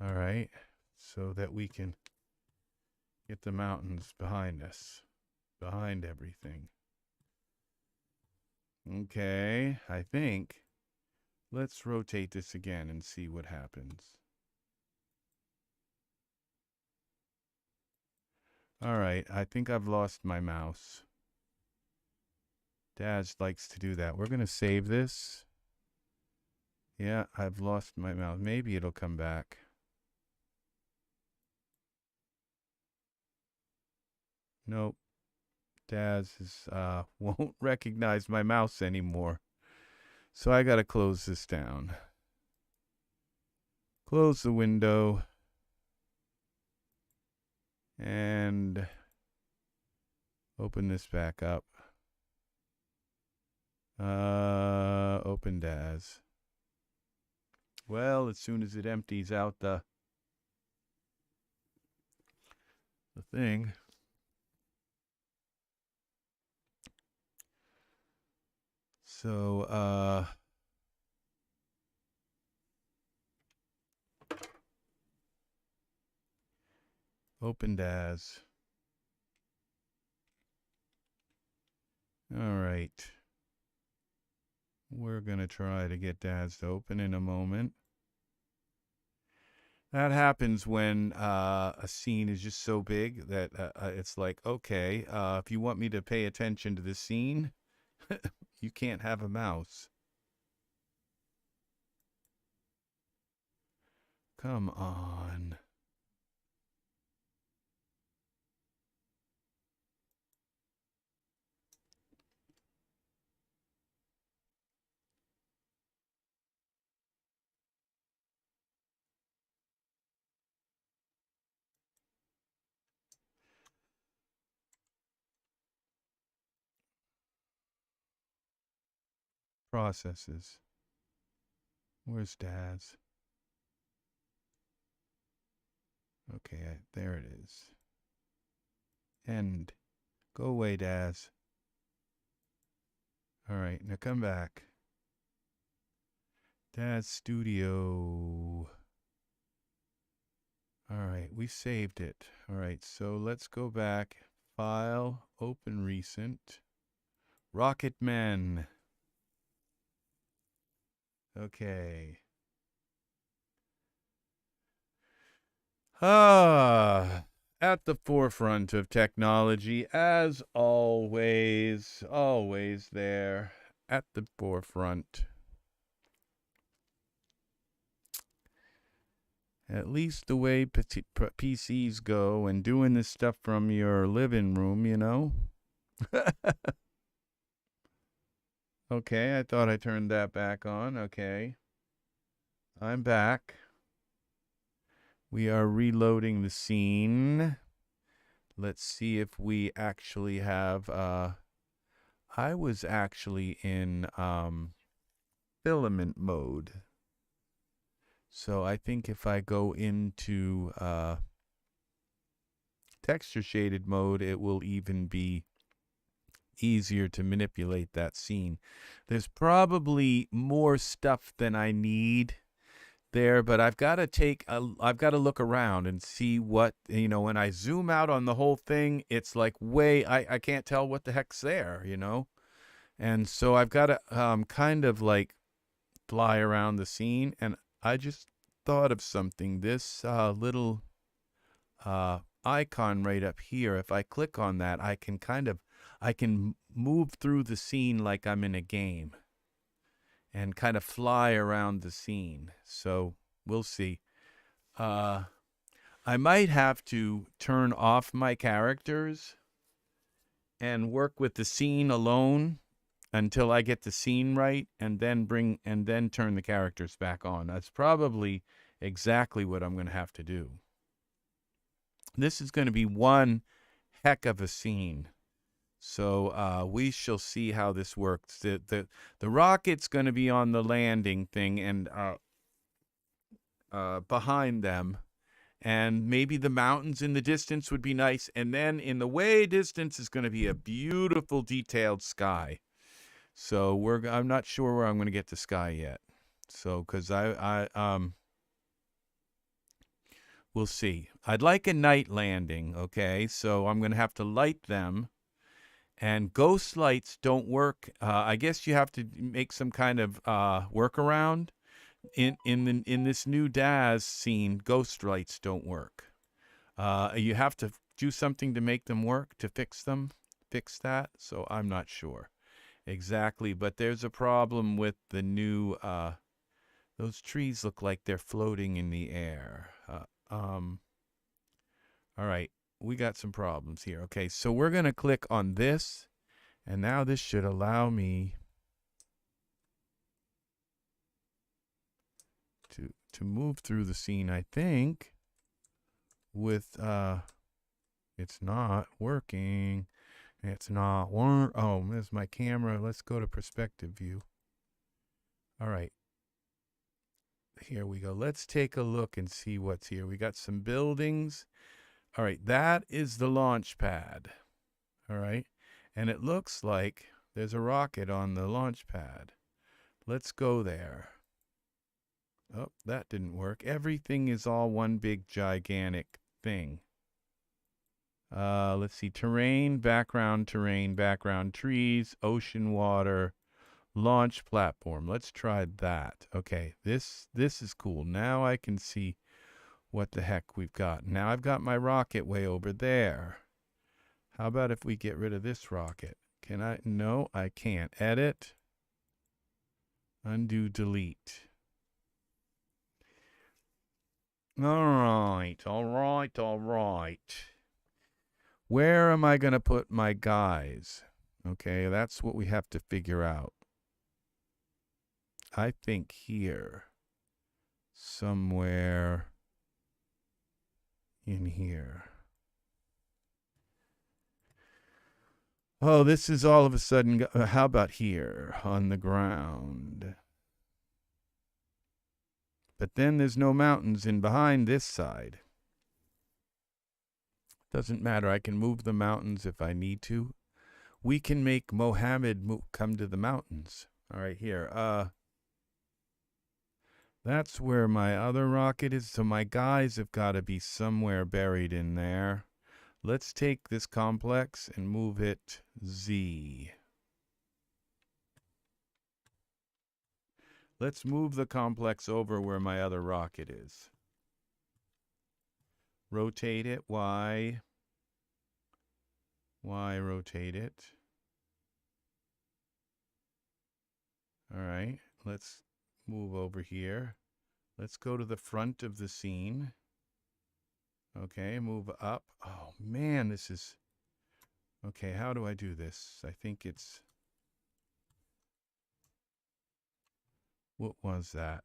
All right, so that we can get the mountains behind us, behind everything. Okay, I think. Let's rotate this again and see what happens. All right, I think I've lost my mouse. Daz likes to do that. We're going to save this. Yeah, I've lost my mouse. Maybe it'll come back. Nope. Daz won't recognize my mouse anymore. So I got to close this down. Close the window. And open this back up. Open Daz. Well, as soon as it empties out the thing. So, open Daz. All right. We're going to try to get Daz to open in a moment. That happens when a scene is just so big that it's like, okay, if you want me to pay attention to the scene, you can't have a mouse. Come on. Processes. Where's Daz? Okay, there it is. End. Go away, Daz. All right, now come back. Daz Studio. All right, we saved it. All right, so let's go back. File, open recent. Rocket Men. Okay. At the forefront of technology, as always, always there, at the forefront. At least the way PCs go and doing this stuff from your living room, you know. Okay, I thought I turned that back on. Okay. I'm back. We are reloading the scene. Let's see if we actually have, I was actually in filament mode. So I think if I go into texture shaded mode, it will even be easier to manipulate that scene. There's probably more stuff than I need there, but I've got to look around and see what, you know, when I zoom out on the whole thing, it's like I can't tell what the heck's there, you know? And so I've got to kind of like fly around the scene, and I just thought of something. This little icon right up here, if I click on that, I can move through the scene like I'm in a game and kind of fly around the scene. So we'll see. I might have to turn off my characters and work with the scene alone until I get the scene right, and then turn the characters back on. That's probably exactly what I'm going to have to do. This is going to be one heck of a scene. So we shall see how this works. The rocket's going to be on the landing thing and behind them, and maybe the mountains in the distance would be nice. And then in the way distance is going to be a beautiful detailed sky. So I'm not sure where I'm going to get the sky yet. So because we'll see. I'd like a night landing. Okay, so I'm going to have to light them. And ghost lights don't work. I guess you have to make some kind of workaround. In this new Daz scene, ghost lights don't work. You have to do something to make them work, to fix that. So I'm not sure exactly, but there's a problem with the new. Those trees look like they're floating in the air. All right. We got some problems here. Okay, so we're going to click on this, and now this should allow me to move through the scene, I think, with, it's not working. It's not oh, there's my camera. Let's go to perspective view. All right. Here we go. Let's take a look and see what's here. We got some buildings. All right, that is the launch pad. All right, and it looks like there's a rocket on the launch pad. Let's go there. Oh, that didn't work. Everything is all one big gigantic thing. Let's see, terrain, background, trees, ocean water, launch platform. Let's try that. Okay, this is cool. Now I can see what the heck we've got. Now I've got my rocket way over there. How about if we get rid of this rocket? Can I? No, I can't. Edit, undo, delete. All right. Where am I going to put my guys? Okay, that's what we have to figure out. I think here. Somewhere in here. Oh, this is all of a sudden. How about here on the ground? But then there's no mountains in behind this side. Doesn't matter. I can move the mountains if I need to. We can make Mohammed come to the mountains. All right, here. That's where my other rocket is. So my guys have got to be somewhere buried in there. Let's take this complex and move it Z. Let's move the complex over where my other rocket is. Rotate it, Y. Y, rotate it. All right, let's move over here. Let's go to the front of the scene. Okay, move up. Oh, man, this is... Okay, how do I do this? I think it's... What was that?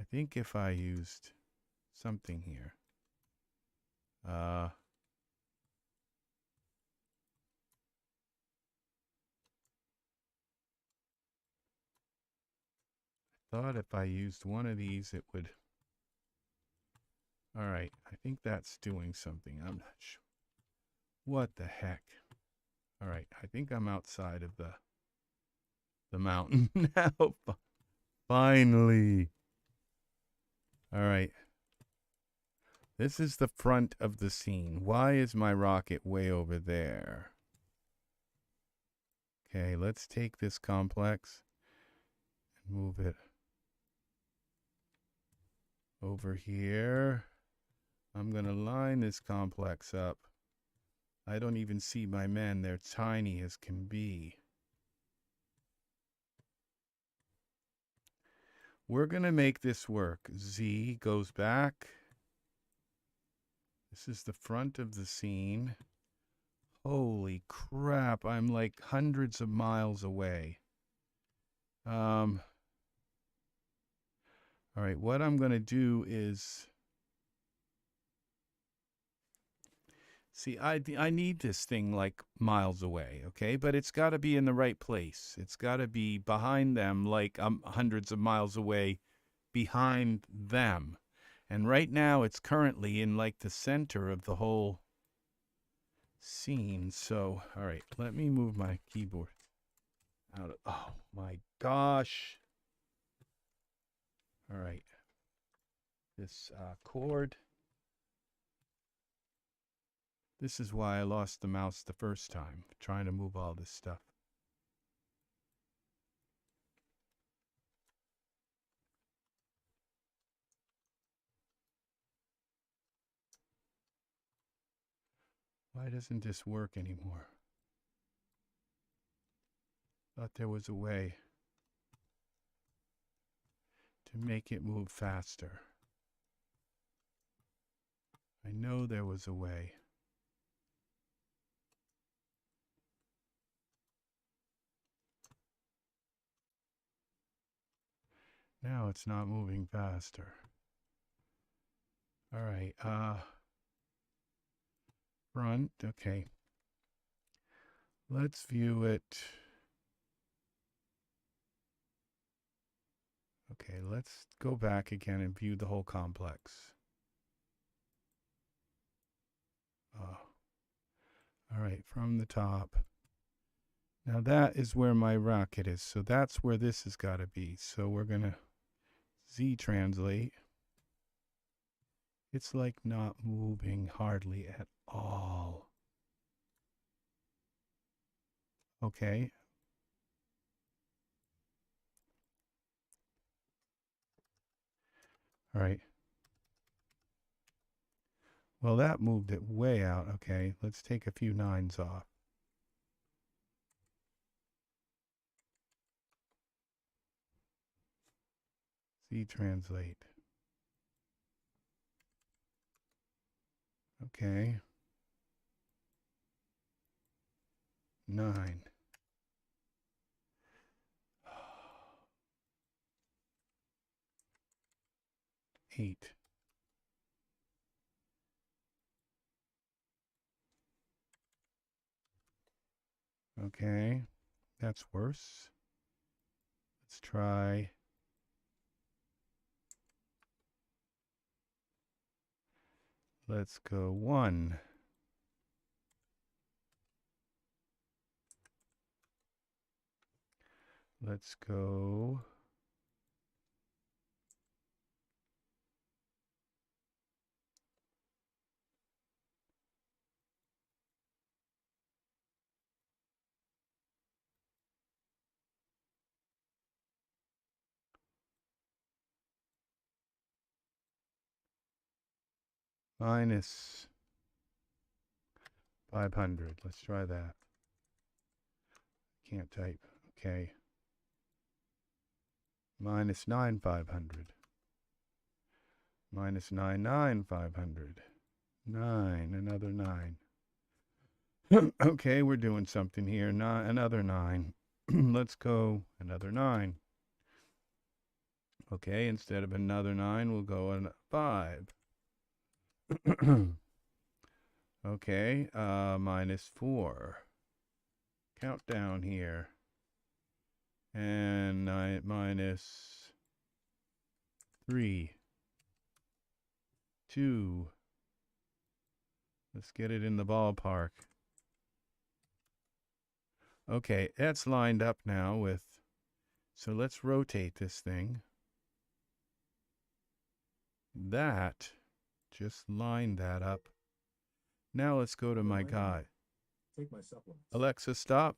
I think if I used something here. I thought if I used one of these, it would... All right, I think that's doing something. I'm not sure. What the heck? All right, I think I'm outside of the mountain now. Finally. All right. This is the front of the scene. Why is my rocket way over there? Okay, let's take this complex and move it over here. I'm going to line this complex up. I don't even see my men. They're tiny as can be. We're going to make this work. Z goes back. This is the front of the scene. Holy crap, I'm like hundreds of miles away. All right, what I'm going to do is... See, I need this thing like miles away, okay? But it's got to be in the right place. It's got to be behind them, like hundreds of miles away behind them. And right now it's currently in like the center of the whole scene. So, all right, let me move my keyboard out of... Oh, my gosh. All right. This chord... This is why I lost the mouse the first time, trying to move all this stuff. Why doesn't this work anymore? Thought there was a way to make it move faster. I know there was a way. Now it's not moving faster. All right, front, okay. Let's view it. Okay, let's go back again and view the whole complex. Oh. All right, from the top. Now that is where my rocket is, so that's where this has got to be. So we're going to Z translate. It's like not moving hardly at all. Okay. All right. Well, that moved it way out. Okay, let's take a few nines off. Z translate. Okay. 9. 8. Okay, that's worse. Let's try. Let's go 1. Let's go minus 500. Let's try that. Can't type. Okay. Minus 9,500. Minus 9,9,500. 9, another 9. Okay, we're doing something here. Another 9. Let's go another 9. Okay, instead of another 9, we'll go a 5. Okay, minus 4. Countdown here. And minus 3. 2. Let's get it in the ballpark. Okay, that's lined up now with, so let's rotate this thing. That, just line that up. Now let's go to my guy. Take my supplements. Alexa, stop.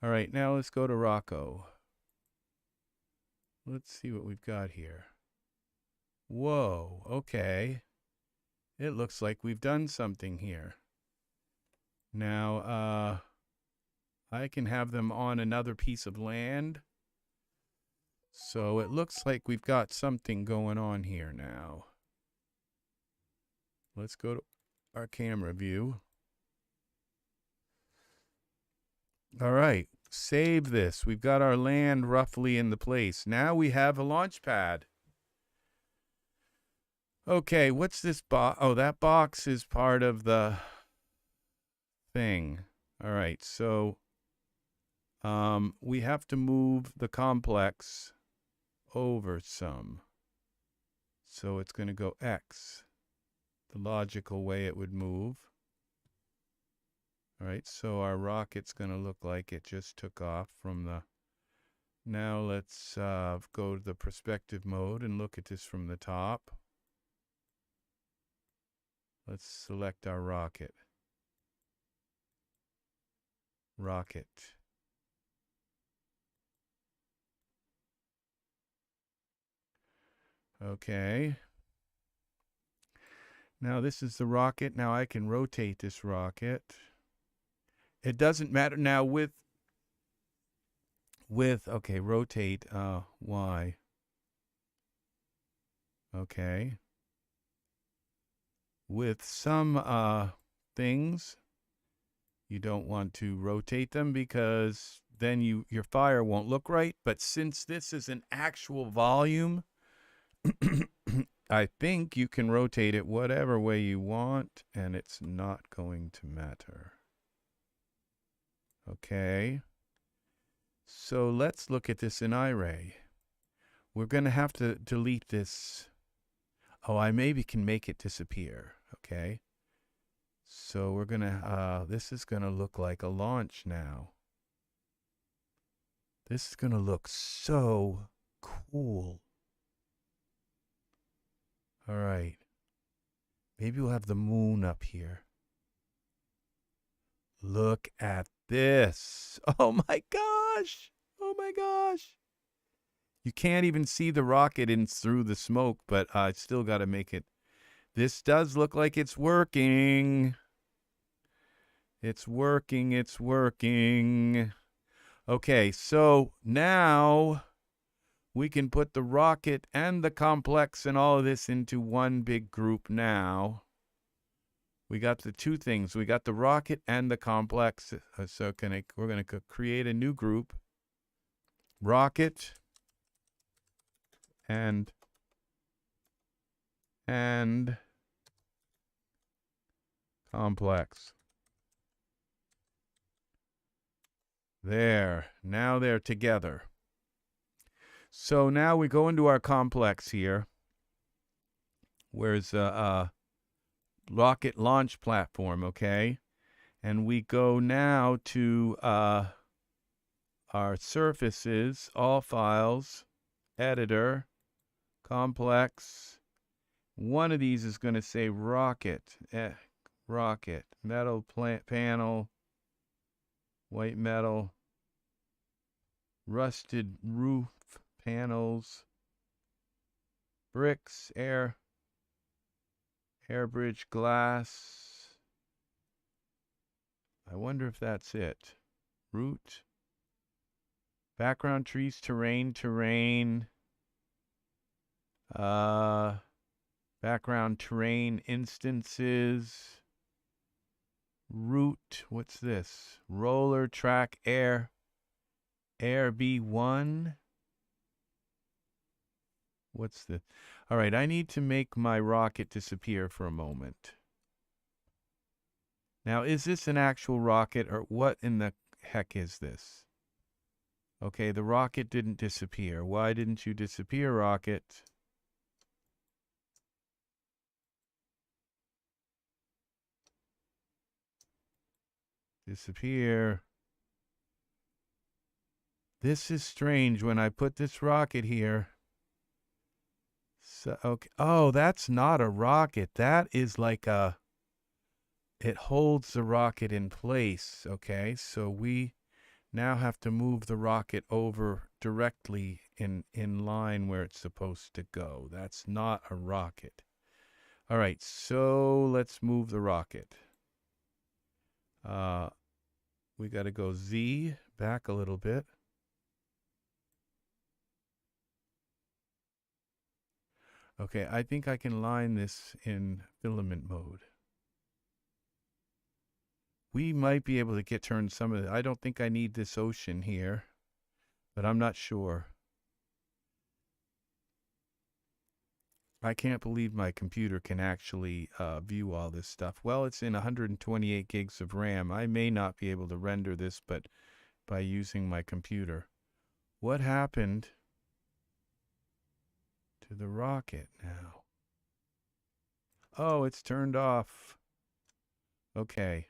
All right, now let's go to Rocco. Let's see what we've got here. Whoa, okay. It looks like we've done something here. Now, I can have them on another piece of land. So it looks like we've got something going on here now. Let's go to our camera view. All right, save this. We've got our land roughly in the place. Now we have a launch pad. Okay, what's this box? Oh, that box is part of the thing. All right, so we have to move the complex over some. So it's going to go X, the logical way it would move. All right, so our rocket's going to look like it just took off from the... Now let's go to the perspective mode and look at this from the top. Let's select our rocket. Rocket. Okay. Now this is the rocket. Now I can rotate this rocket. It doesn't matter now with okay, rotate Y. Okay. With some things, you don't want to rotate them because then your fire won't look right. But since this is an actual volume, I think you can rotate it whatever way you want, and it's not going to matter. Okay. So let's look at this in Iray. We're going to have to delete this. Oh, I maybe can make it disappear. Okay. So we're going to, this is going to look like a launch now. This is going to look so cool. All right. Maybe we'll have the moon up here. Look at this. Oh my gosh. Oh my gosh. You can't even see the rocket in through the smoke, but I still got to make it. This does look like it's working. It's working. It's working. Okay, so now we can put the rocket and the complex and all of this into one big group now. We got the two things. We got the rocket and the complex. So we're going to create a new group. Rocket and complex. There. Now they're together. So now we go into our complex here. Where's rocket launch platform, okay? And we go now to our surfaces, all files, editor, complex. One of these is going to say rocket, rocket, metal panel, white metal, rusted roof panels, bricks, air bridge glass. I wonder if that's it. Root, background trees, terrain, background terrain instances, root, what's this? Roller track air B1. What's the... All right, I need to make my rocket disappear for a moment. Now, is this an actual rocket, or what in the heck is this? Okay, the rocket didn't disappear. Why didn't you disappear, rocket? Disappear. This is strange. When I put this rocket here... So, okay. Oh, that's not a rocket. That is like a... It holds the rocket in place. Okay, so we now have to move the rocket over directly in line where it's supposed to go. That's not a rocket. All right, so let's move the rocket. We got to go Z back a little bit. Okay, I think I can line this in filament mode. We might be able to turn some of it. I don't think I need this ocean here, but I'm not sure. I can't believe my computer can actually view all this stuff. Well, it's in 128 gigs of RAM. I may not be able to render this, but by using my computer. What happened to the rocket now? Oh, it's turned off. Okay.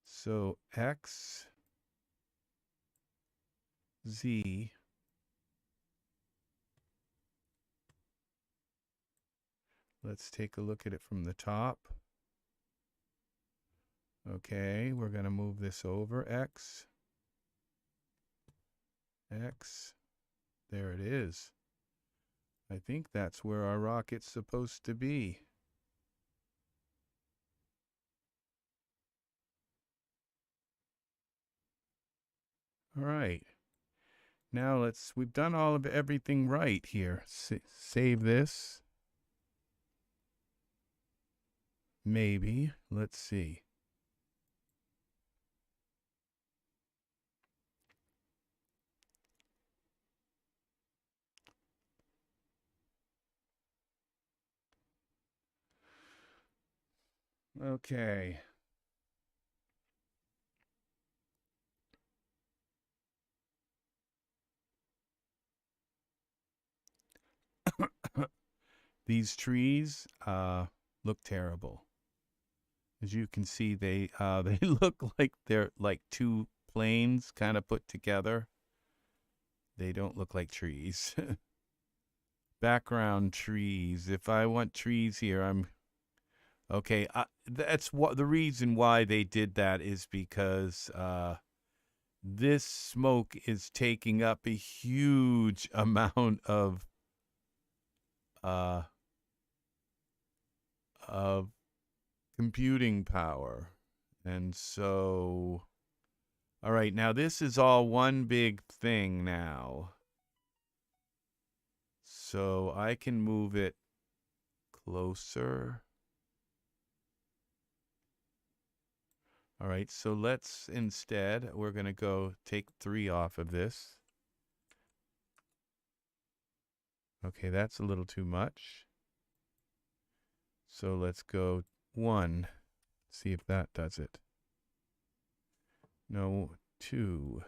So X, Z, let's take a look at it from the top. Okay, we're going to move this over. X, there it is. I think that's where our rocket's supposed to be. All right. Now we've done all of everything right here. Save this. Maybe. Let's see. Okay. These trees look terrible. As you can see, they look like they're like two planes kind of put together. They don't look like trees. background trees. If I want trees here, I'm okay. That's what the reason why they did that is because this smoke is taking up a huge amount uh, of computing power. And so, all right, now this is all one big thing now. So I can move it closer. All right, so let's instead, we're going to go take 3 off of this. Okay, that's a little too much. So let's go 1. See if that does it. No, 2.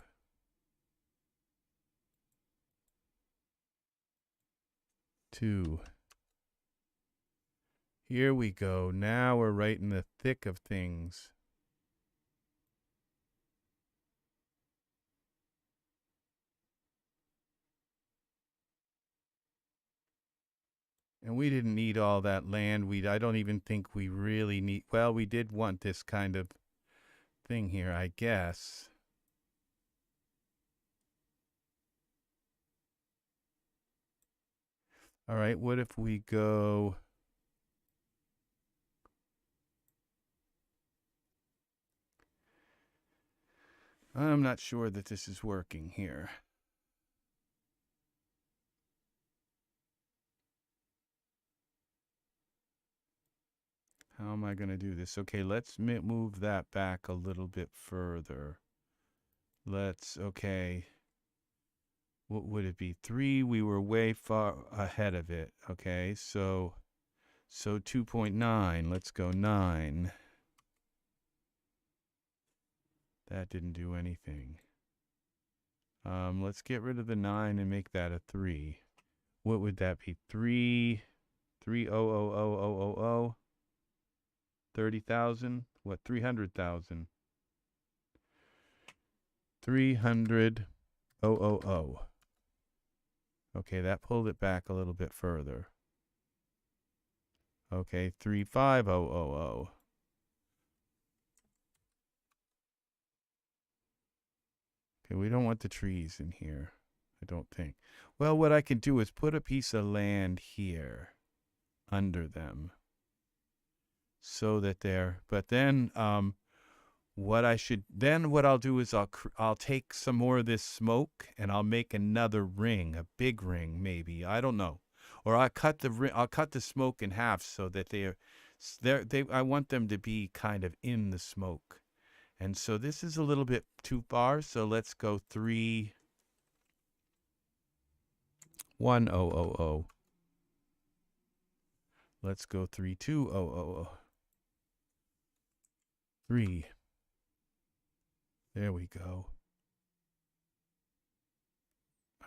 Here we go. Now we're right in the thick of things. And we didn't need all that land. I don't even think we really need, well, we did want this kind of thing here, I guess. All right, what if we go... I'm not sure that this is working here. How am I going to do this? Okay, let's move that back a little bit further. Okay. What would it be? 3, we were way far ahead of it. Okay, so 2.9, let's go 9. That didn't do anything. Let's get rid of the 9 and make that a 3. What would that be? 3,000,000. 30,000? What, 300,000? 300,000. Okay, that pulled it back a little bit further. Okay, 350,000. Okay, we don't want the trees in here, I don't think. Well, what I can do is put a piece of land here under them so that they're, but then what I'll do is I'll take some more of this smoke and I'll make another ring, a big ring maybe, I don't know. Or I'll cut the smoke in half so that I want them to be kind of in the smoke. And so this is a little bit too far, so let's go 3,1,000. Let's go 3,2,000. 3. There we go.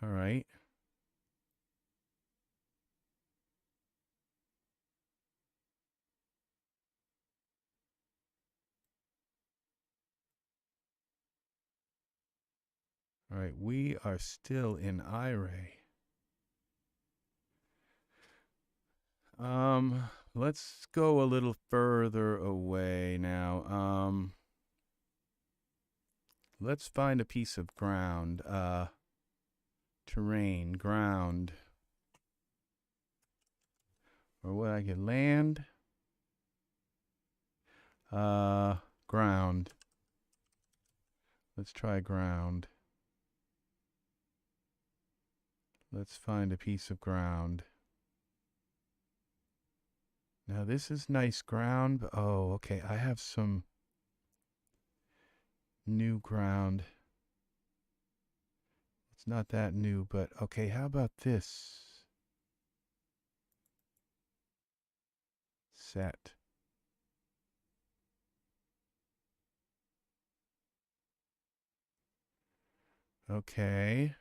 All right. All right, we are still in Iray. Let's go a little further away now. Let's find a piece of ground. Terrain, ground. Or what I get, land. Ground. Let's try ground. Let's find a piece of ground. Now this is nice ground. Oh, okay. I have some new ground. It's not that new, but okay. How about this? Set. Okay.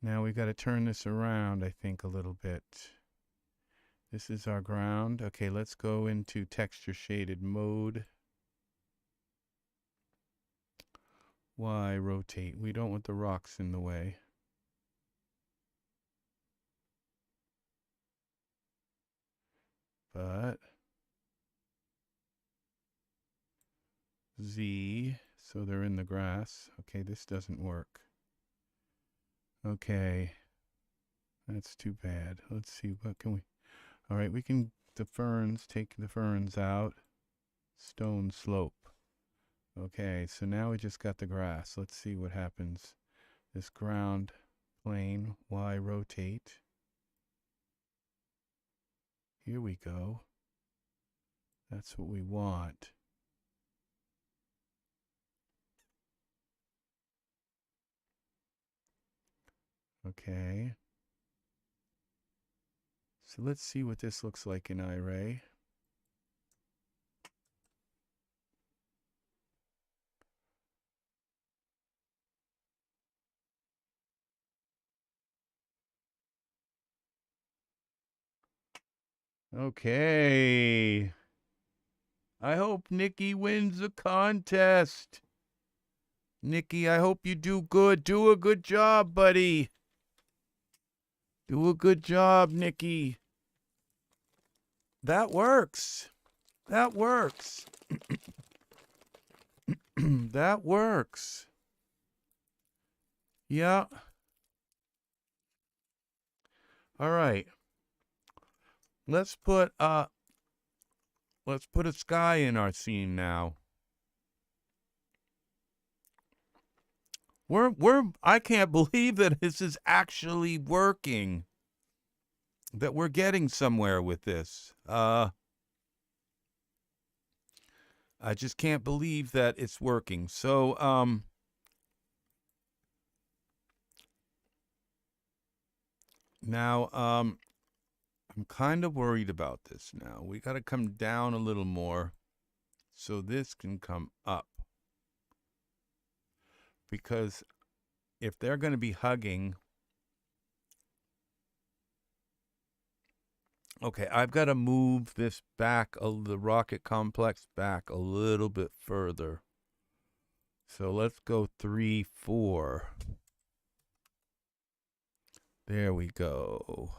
Now we got to turn this around, I think, a little bit. This is our ground. Okay, let's go into texture shaded mode. Y rotate. We don't want the rocks in the way. but Z, so they're in the grass. Okay, this doesn't work. Okay, that's too bad. Let's see, what can we, all right, we can, the ferns, take the ferns out. Stone slope. Okay, so now we just got the grass. Let's see what happens. This ground plane, Y rotate. Here we go. That's what we want. Okay. So let's see what this looks like in Iray. Okay. I hope Nikki wins the contest. Nikki, I hope you do good. Do a good job, buddy. Do a good job, Nikki. That works. That works. That works. Yeah. All right. Let's put a sky in our scene now. I can't believe that this is actually working. That we're getting somewhere with this. I just can't believe that it's working. So, now, I'm kind of worried about this now. We got to come down a little more so this can come up. Because if they're going to be hugging, okay, I've got to move this back, the rocket complex back a little bit further. So let's go 3, 4. There we go.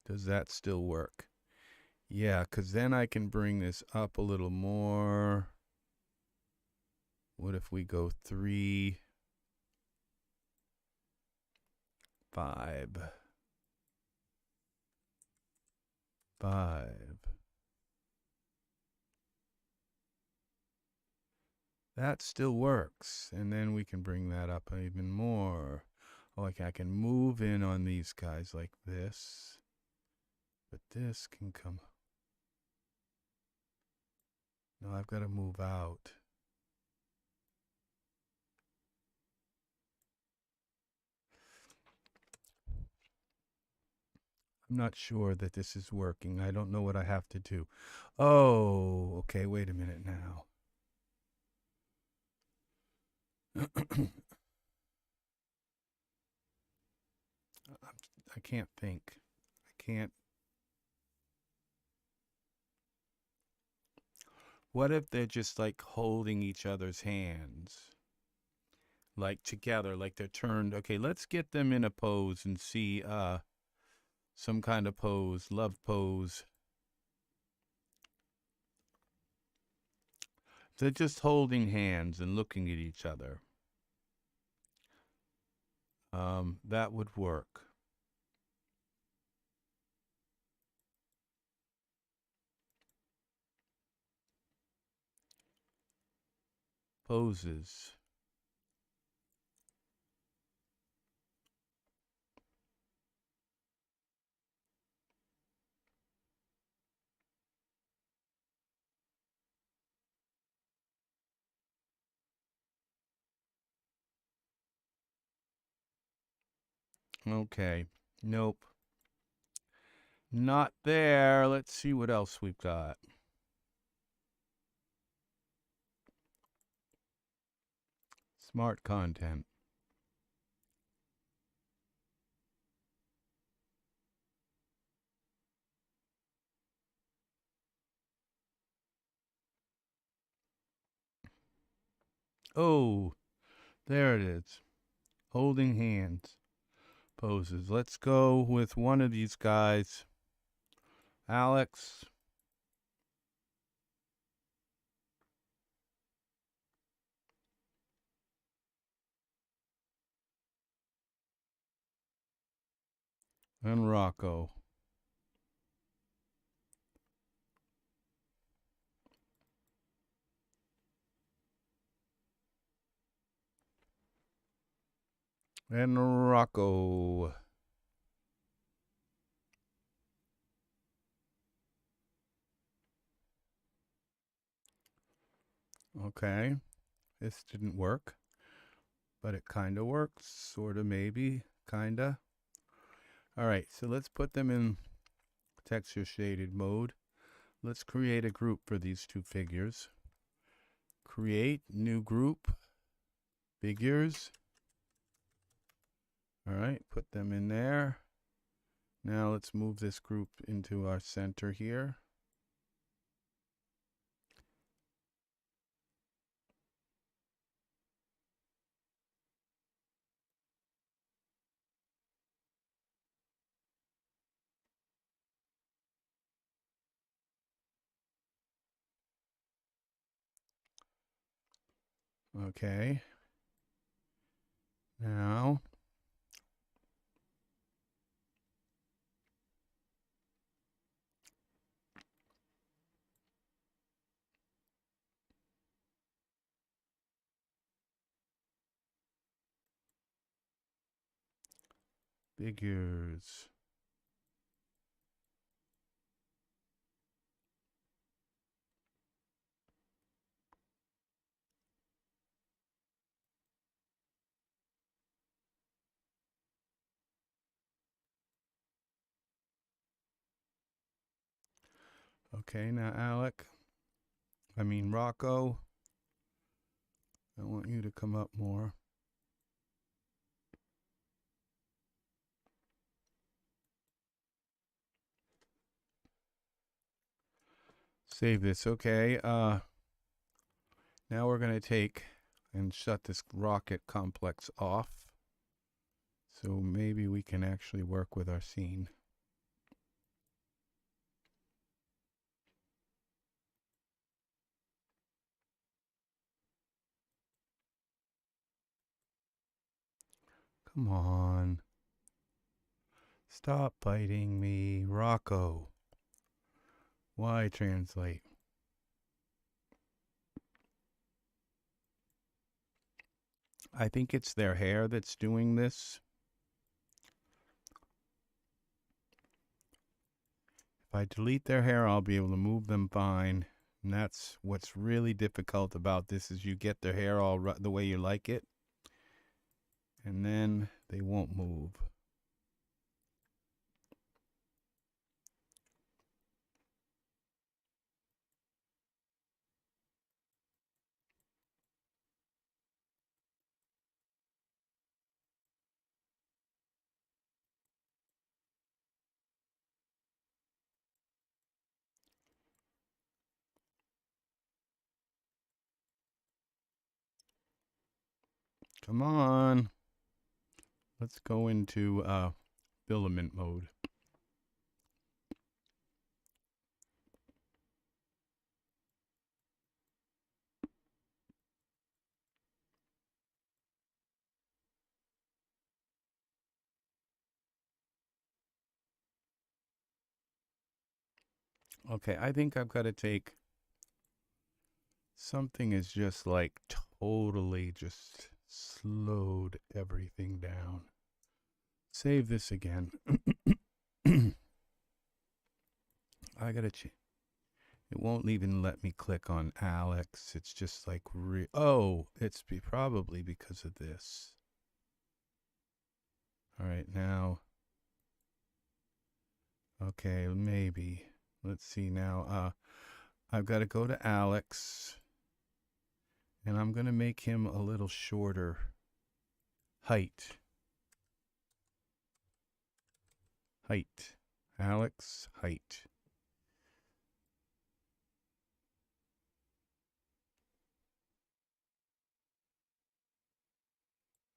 Does that still work? Yeah, because then I can bring this up a little more. What if we go 3, 5, 5. That still works. And then we can bring that up even more. Like I can move in on these guys like this. But this can come. No, I've got to move out. I'm not sure that this is working. I don't know what I have to do. Oh, okay, wait a minute now. I can't think. I can't. What if they're just like holding each other's hands? Like together, like they're turned. Okay, let's get them in a pose and see some kind of pose, love pose. They're just holding hands and looking at each other. That would work. Poses. Okay. Nope. Not there. Let's see what else we've got. Smart content. Oh, there it is. Holding hands. Poses. Let's go with one of these guys. Alex. and Rocco. And Rocco. Okay, this didn't work, but it kind of works, sort of, maybe, kind of. All right, so let's put them in texture shaded mode. Let's create a group for these two figures. Create new group, figures. All right, put them in there. Now let's move this group into our center here. Okay. Now, figures. Okay, now Rocco, I want you to come up more. Save this. Okay, now we're going to take and shut this rocket complex off. So maybe we can actually work with our scene. Come on. Stop biting me, Rocco. Why translate? I think it's their hair that's doing this. If I delete their hair, I'll be able to move them fine. And that's what's really difficult about this, is you get their hair all the way you like it, and then they won't move. Come on. Let's go into filament mode. Okay, I think I've got to take something is just like totally just slowed everything down. Save this again. I gotta change. It won't even let me click on Alex. It's just like, oh, it's probably because of this. All right, now. Okay, maybe. Let's see now. I've got to go to Alex. And I'm going to make him a little shorter. Height. Height. Alex, height.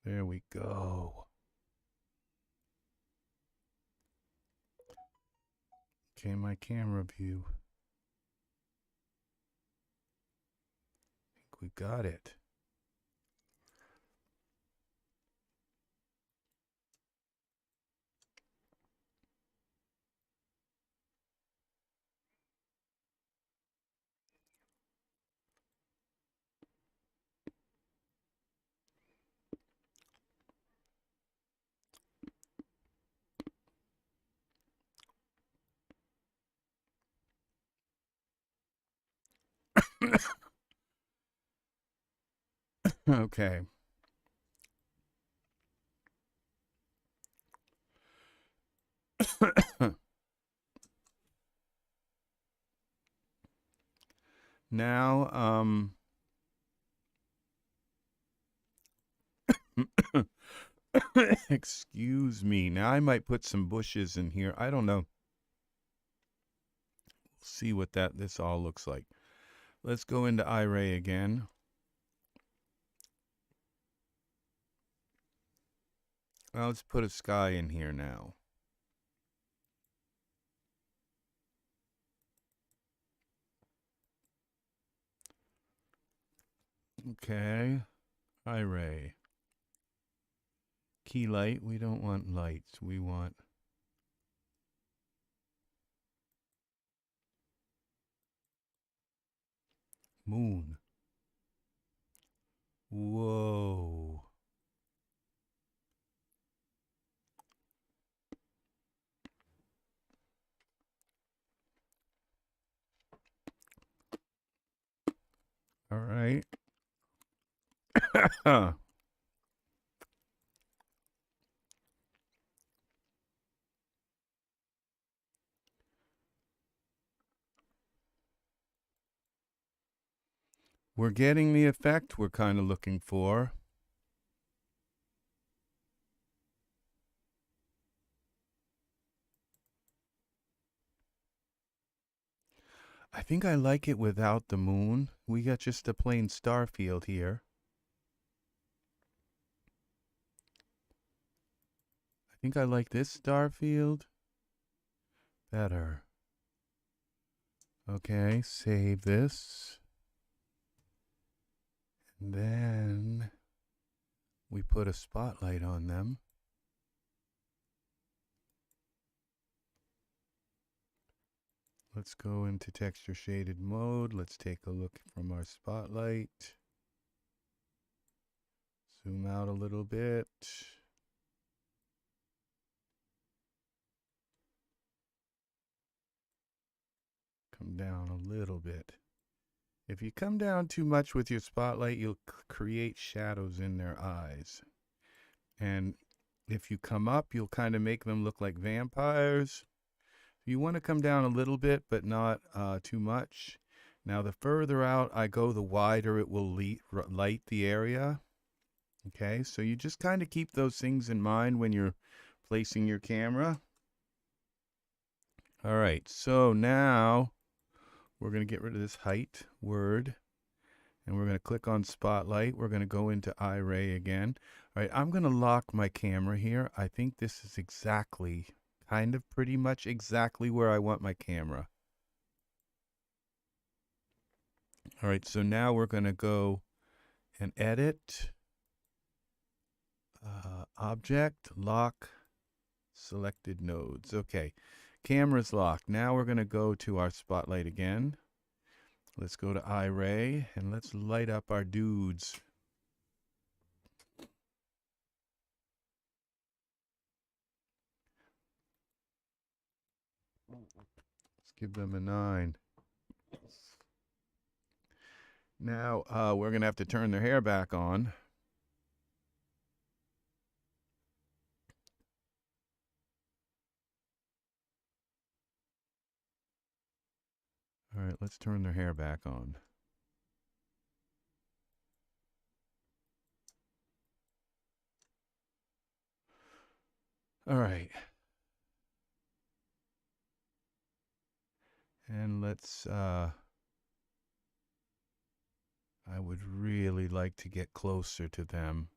There we go. Okay, my camera view. I think we got it. Okay. Now, excuse me. Now I might put some bushes in here. I don't know. See what this all looks like. Let's go into Iray again. Well, let's put a sky in here now. Okay, Iray. Key light, we don't want lights, we want moon. Whoa. All right. We're getting the effect we're kind of looking for. I think I like it without the moon. We got just a plain star field here. I think I like this star field better. Okay, save this. And then we put a spotlight on them. Let's go into texture shaded mode. Let's take a look from our spotlight. Zoom out a little bit. Come down a little bit. If you come down too much with your spotlight, you'll create shadows in their eyes. And if you come up, you'll kind of make them look like vampires. You want to come down a little bit, but not too much. Now, the further out I go, the wider it will light the area. Okay, so you just kind of keep those things in mind when you're placing your camera. All right, so now we're going to get rid of this height word, and we're going to click on Spotlight. We're going to go into Iray again. All right, I'm going to lock my camera here. I think this is exactly, kind of pretty much exactly where I want my camera. All right, so now we're going to go and edit, object, lock, selected nodes. Okay, camera's locked. Now we're going to go to our spotlight again. Let's go to Iray and let's light up our dudes. Let's give them a 9. Now we're going to have to turn their hair back on. All right, let's turn their hair back on. All right. And let's, I would really like to get closer to them.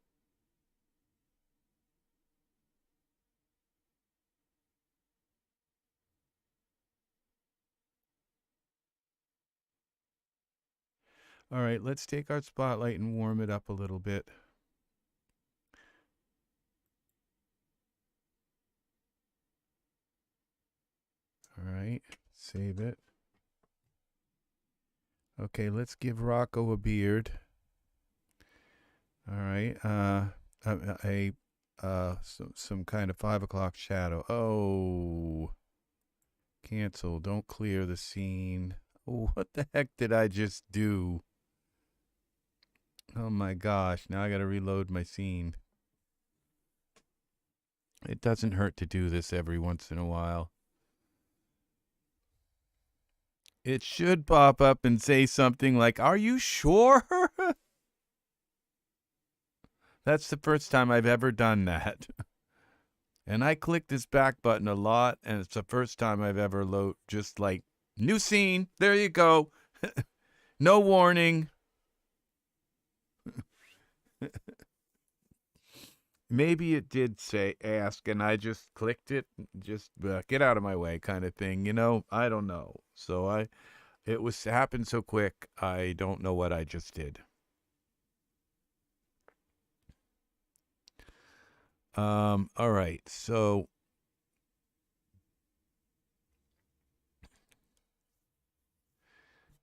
All right, let's take our spotlight and warm it up a little bit. All right, save it. Okay, let's give Rocco a beard. All right, some kind of 5 o'clock shadow. Oh, cancel. Don't clear the scene. What the heck did I just do? Oh my gosh, now I gotta reload my scene. It doesn't hurt to do this every once in a while. It should pop up and say something like, "Are you sure?" That's the first time I've ever done that. And I click this back button a lot, and it's the first time I've ever just like, new scene, there you go. No warning. Maybe it did say ask, and I just clicked it, just get out of my way kind of thing, you know? I don't know. So it happened so quick, I don't know what I just did. All right, so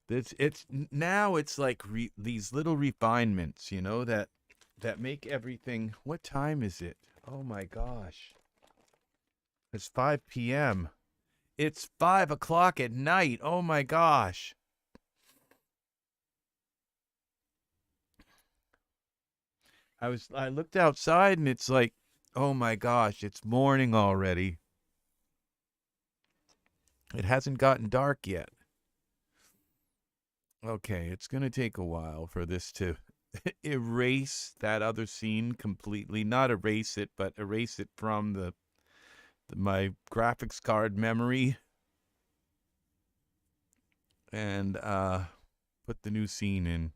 it's like these little refinements, you know, that make everything. What time is it? Oh my gosh. It's 5 p.m. It's 5 o'clock at night. Oh my gosh. I looked outside and it's like, oh my gosh, it's morning already. It hasn't gotten dark yet. Okay, it's going to take a while for this to erase that other scene completely. Not erase it, but erase it from my graphics card memory. And put the new scene in.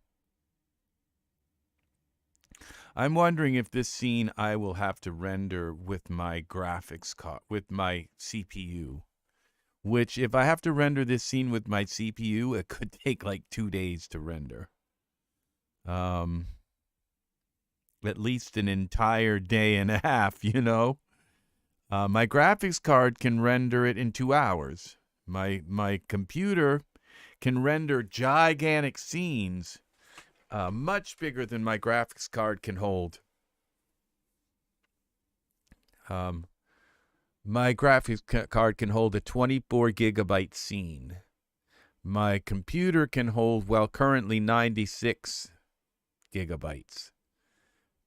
I'm wondering if this scene I will have to render with my graphics card, with my CPU. Which, if I have to render this scene with my CPU, it could take like 2 days to render. At least an entire day and a half, you know. My graphics card can render it in 2 hours. My computer can render gigantic scenes, much bigger than my graphics card can hold. My graphics card can hold a 24 gigabyte scene. My computer can hold, well, currently 96 gigabytes.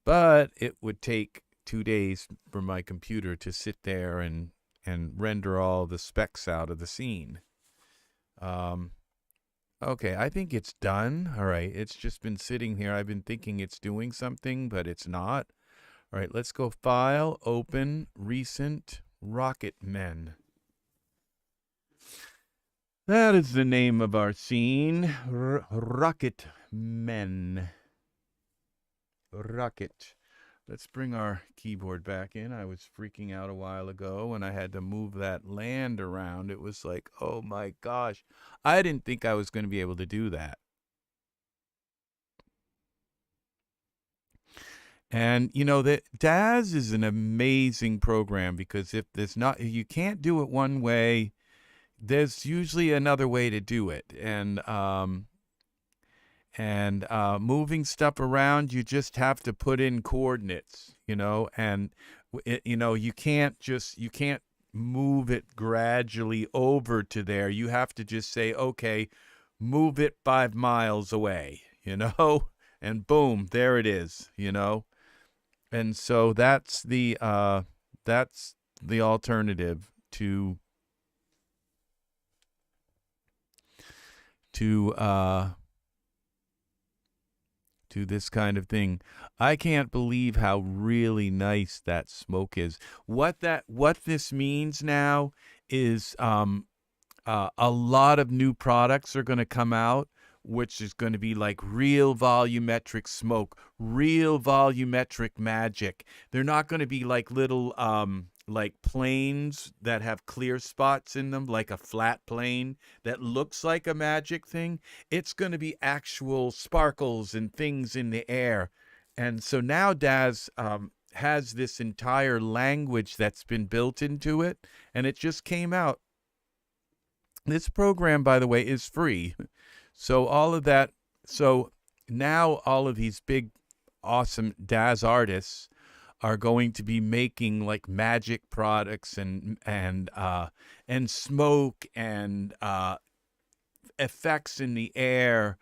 But it would take 2 days for my computer to sit there and render all the specs out of the scene. Okay, I think it's done. All right, it's just been sitting here. I've been thinking it's doing something, but it's not. All right, let's go File, Open, Recent, Rocket Men. That is the name of our scene. Rocket Men. Rocket. Let's bring our keyboard back in. I was freaking out a while ago when I had to move that land around. It was like, oh my gosh. I didn't think I was going to be able to do that. And, you know, that Daz is an amazing program because if you can't do it one way, there's usually another way to do it. And moving stuff around, you just have to put in coordinates, you know, and you can't move it gradually over to there. You have to just say, okay, move it 5 miles away, you know, and boom, there it is, you know. And so that's the alternative to this kind of thing. I can't believe how really nice that smoke is. What this means now is a lot of new products are going to come out, which is going to be like real volumetric smoke, real volumetric magic. They're not going to be like little like planes that have clear spots in them, like a flat plane that looks like a magic thing. It's going to be actual sparkles and things in the air. And so now Daz has this entire language that's been built into it, and it just came out. This program, by the way, is free. So all of that, so now all of these big, awesome Daz artists are going to be making like magic products and smoke and effects in the air,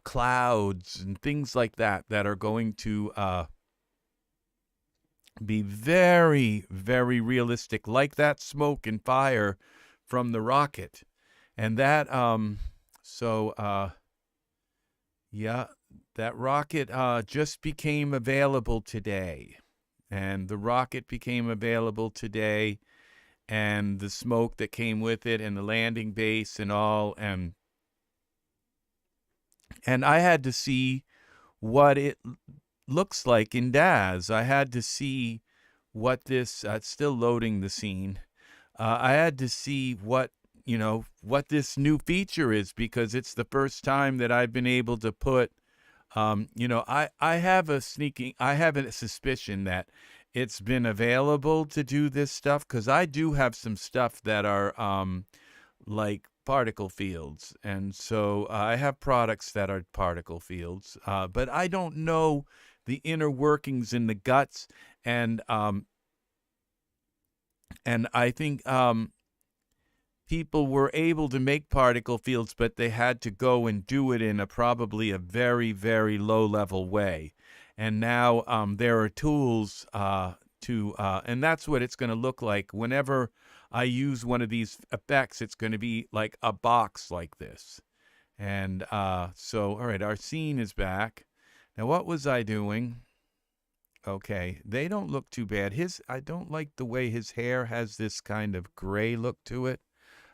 clouds and things like that that are going to be very, very realistic, like that smoke and fire from the rocket. And that, yeah, that rocket just became available today. And the rocket became available today, and the smoke that came with it, and the landing base and all. And I had to see what it looks like in Daz. I had to see what this, it's still loading the scene. I had to see what this new feature is, because it's the first time that I've been able to put, I have a suspicion that it's been available to do this stuff, because I do have some stuff that are like particle fields. And so I have products that are particle fields, but I don't know the inner workings in the guts. And I think people were able to make particle fields, but they had to go and do it in probably a very, very low level way. And now there are tools and that's what it's going to look like. Whenever I use one of these effects, it's going to be like a box like this. And so, all right, our scene is back. Now, what was I doing? Okay, they don't look too bad. I don't like the way his hair has this kind of gray look to it.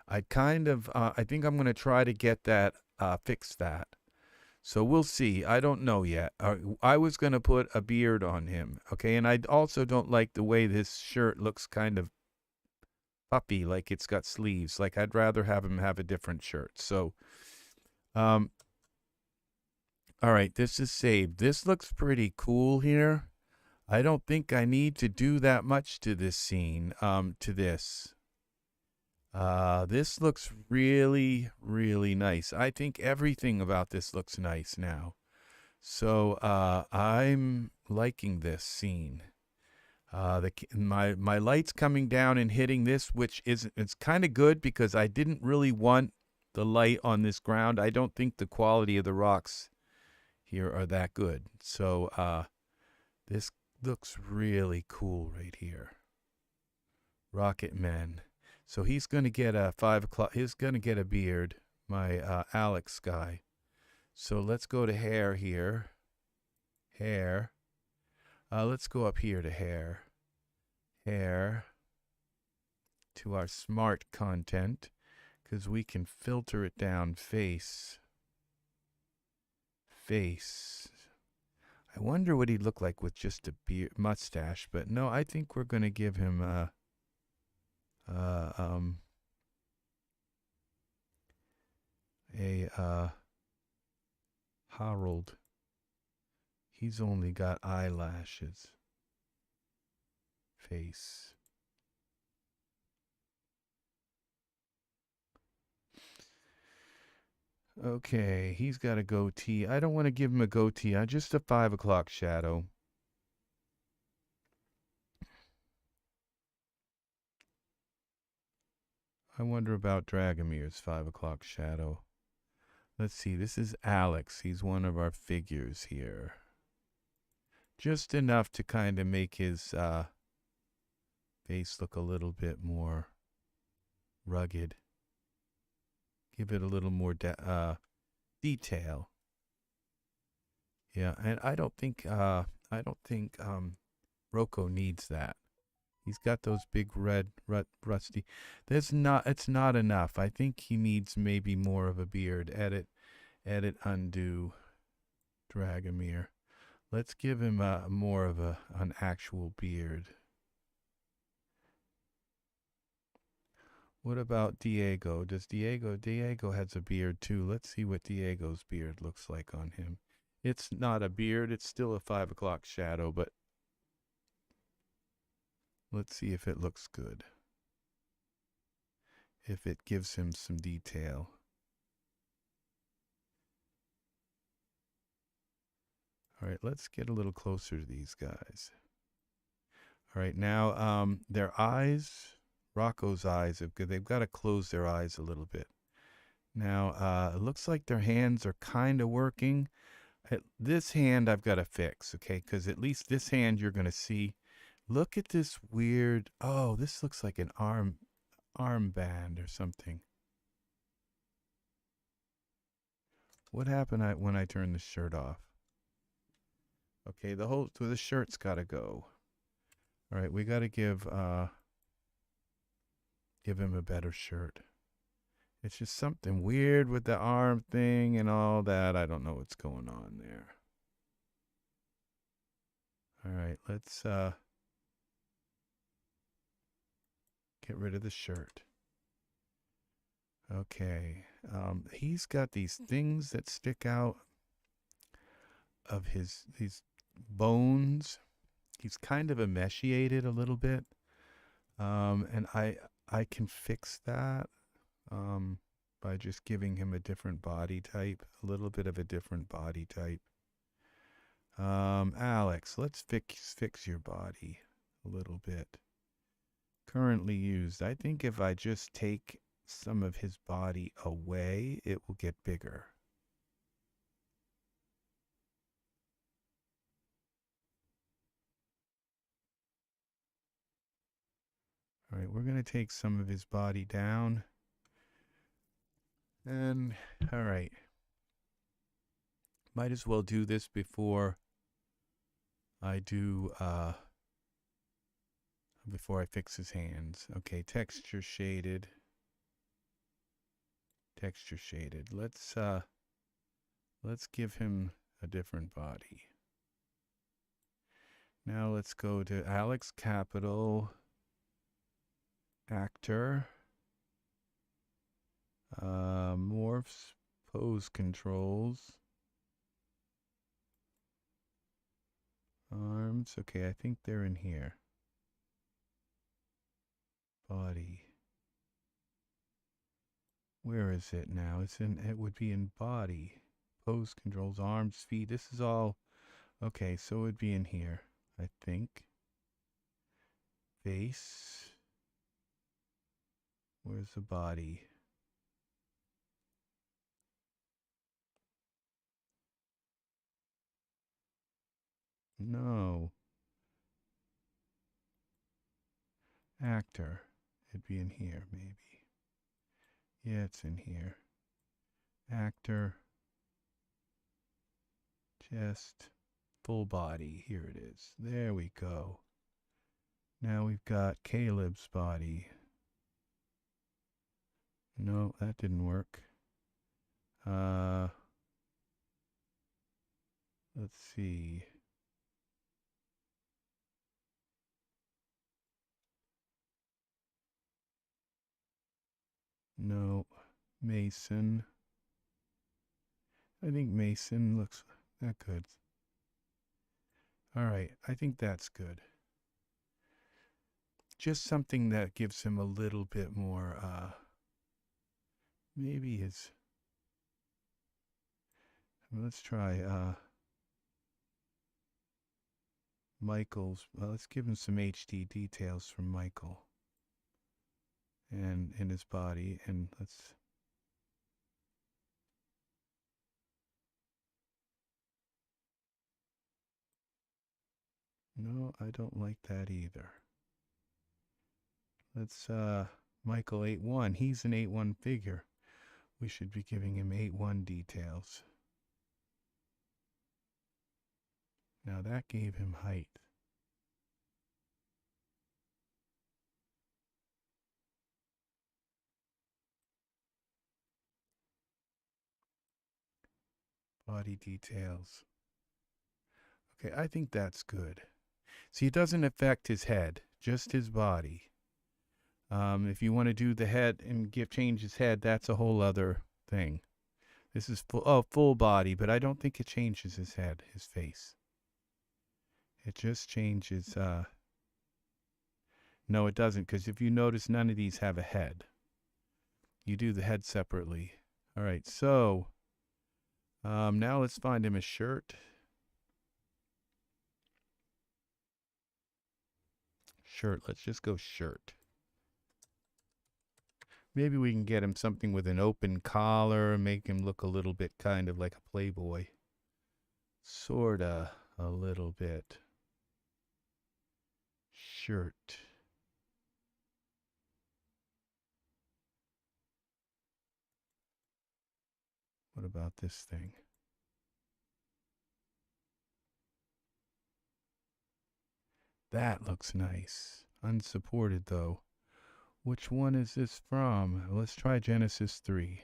I think I'm going to try to get that, fix that. So we'll see. I don't know yet. I was going to put a beard on him. Okay, and I also don't like the way this shirt looks kind of puffy, like it's got sleeves. Like, I'd rather have him have a different shirt. So, all right, this is saved. This looks pretty cool here. I don't think I need to do that much to this scene, to this. This looks really, really nice. I think everything about this looks nice now. So, I'm liking this scene. My light's coming down and hitting this, which it's kind of good, because I didn't really want the light on this ground. I don't think the quality of the rocks here are that good. So, this looks really cool right here. Rocket Man. So he's going to get a 5 o'clock. He's going to get a beard, my Alex guy. So let's go to hair here. Hair. Let's go up here to hair. Hair. To our smart content, because we can filter it down. Face. Face. I wonder what he'd look like with just a beard, mustache. But no, I think we're going to give him Harold. He's only got eyelashes. Face. Okay, he's got a goatee. I don't want to give him a goatee. Just a 5 o'clock shadow. I wonder about Dragomir's 5 o'clock shadow. Let's see, this is Alex. He's one of our figures here. Just enough to kind of make his face look a little bit more rugged. Give it a little more detail. Yeah, and I don't think Rocco needs that. He's got those big red rusty. It's not enough. I think he needs maybe more of a beard. Edit, undo, Dragomir. Let's give him more of an actual beard. What about Diego? Diego has a beard too. Let's see what Diego's beard looks like on him. It's not a beard. It's still a 5 o'clock shadow, but let's see if it looks good. If it gives him some detail. All right, let's get a little closer to these guys. All right, now their eyes, Rocco's eyes, they've got to close their eyes a little bit. Now, it looks like their hands are kind of working. This hand I've got to fix, okay? Because at least this hand you're going to see. Look at this weird, oh, this looks like an armband or something. What happened when I turned the shirt off? Okay, the shirt's got to go. All right, we got to give him a better shirt. It's just something weird with the arm thing and all that. I don't know what's going on there. All right, let's get rid of the shirt. Okay, he's got these things that stick out of these bones. He's kind of emaciated a little bit, and I can fix that by just giving him a different body type, a little bit of a different body type. Alex, let's fix your body a little bit. Currently used. I think if I just take some of his body away, it will get bigger. All right, we're going to take some of his body down. And, all right. Might as well do this before I fix his hands. Okay, texture shaded. Texture shaded. Let's give him a different body. Now let's go to Alex Capital, actor, morphs, pose controls, arms. Okay, I think they're in here. Body. Where is it now? It would be in body. Pose controls, arms, feet. This is all, okay, so it would be in here, I think. Face. Where's the body? No. Actor. It'd be in here, maybe. Yeah, it's in here. Actor. Chest. Full body. Here it is. There we go. Now we've got Caleb's body. No, that didn't work. Let's see. No, Mason. I think Mason looks that good. All right, I think that's good. Just something that gives him a little bit more, maybe his, let's try, Michael's, let's give him some HD details from Michael. And in his body, and let's, no, I don't like that either. Let's, Michael 8-1, he's an 8-1 figure. We should be giving him 8-1 details. Now that gave him height. Body details. Okay, I think that's good. See, it doesn't affect his head, just his body. If you want to do the head and change his head, that's a whole other thing. This is full body, but I don't think it changes his head, his face. It just changes, no, it doesn't, because if you notice, none of these have a head. You do the head separately. All right, so now let's find him a shirt. Shirt, let's just go shirt. Maybe we can get him something with an open collar, make him look a little bit kind of like a playboy. Sorta, a little bit. Shirt. What about this thing? That looks nice. Unsupported though. Which one is this from? Let's try Genesis 3.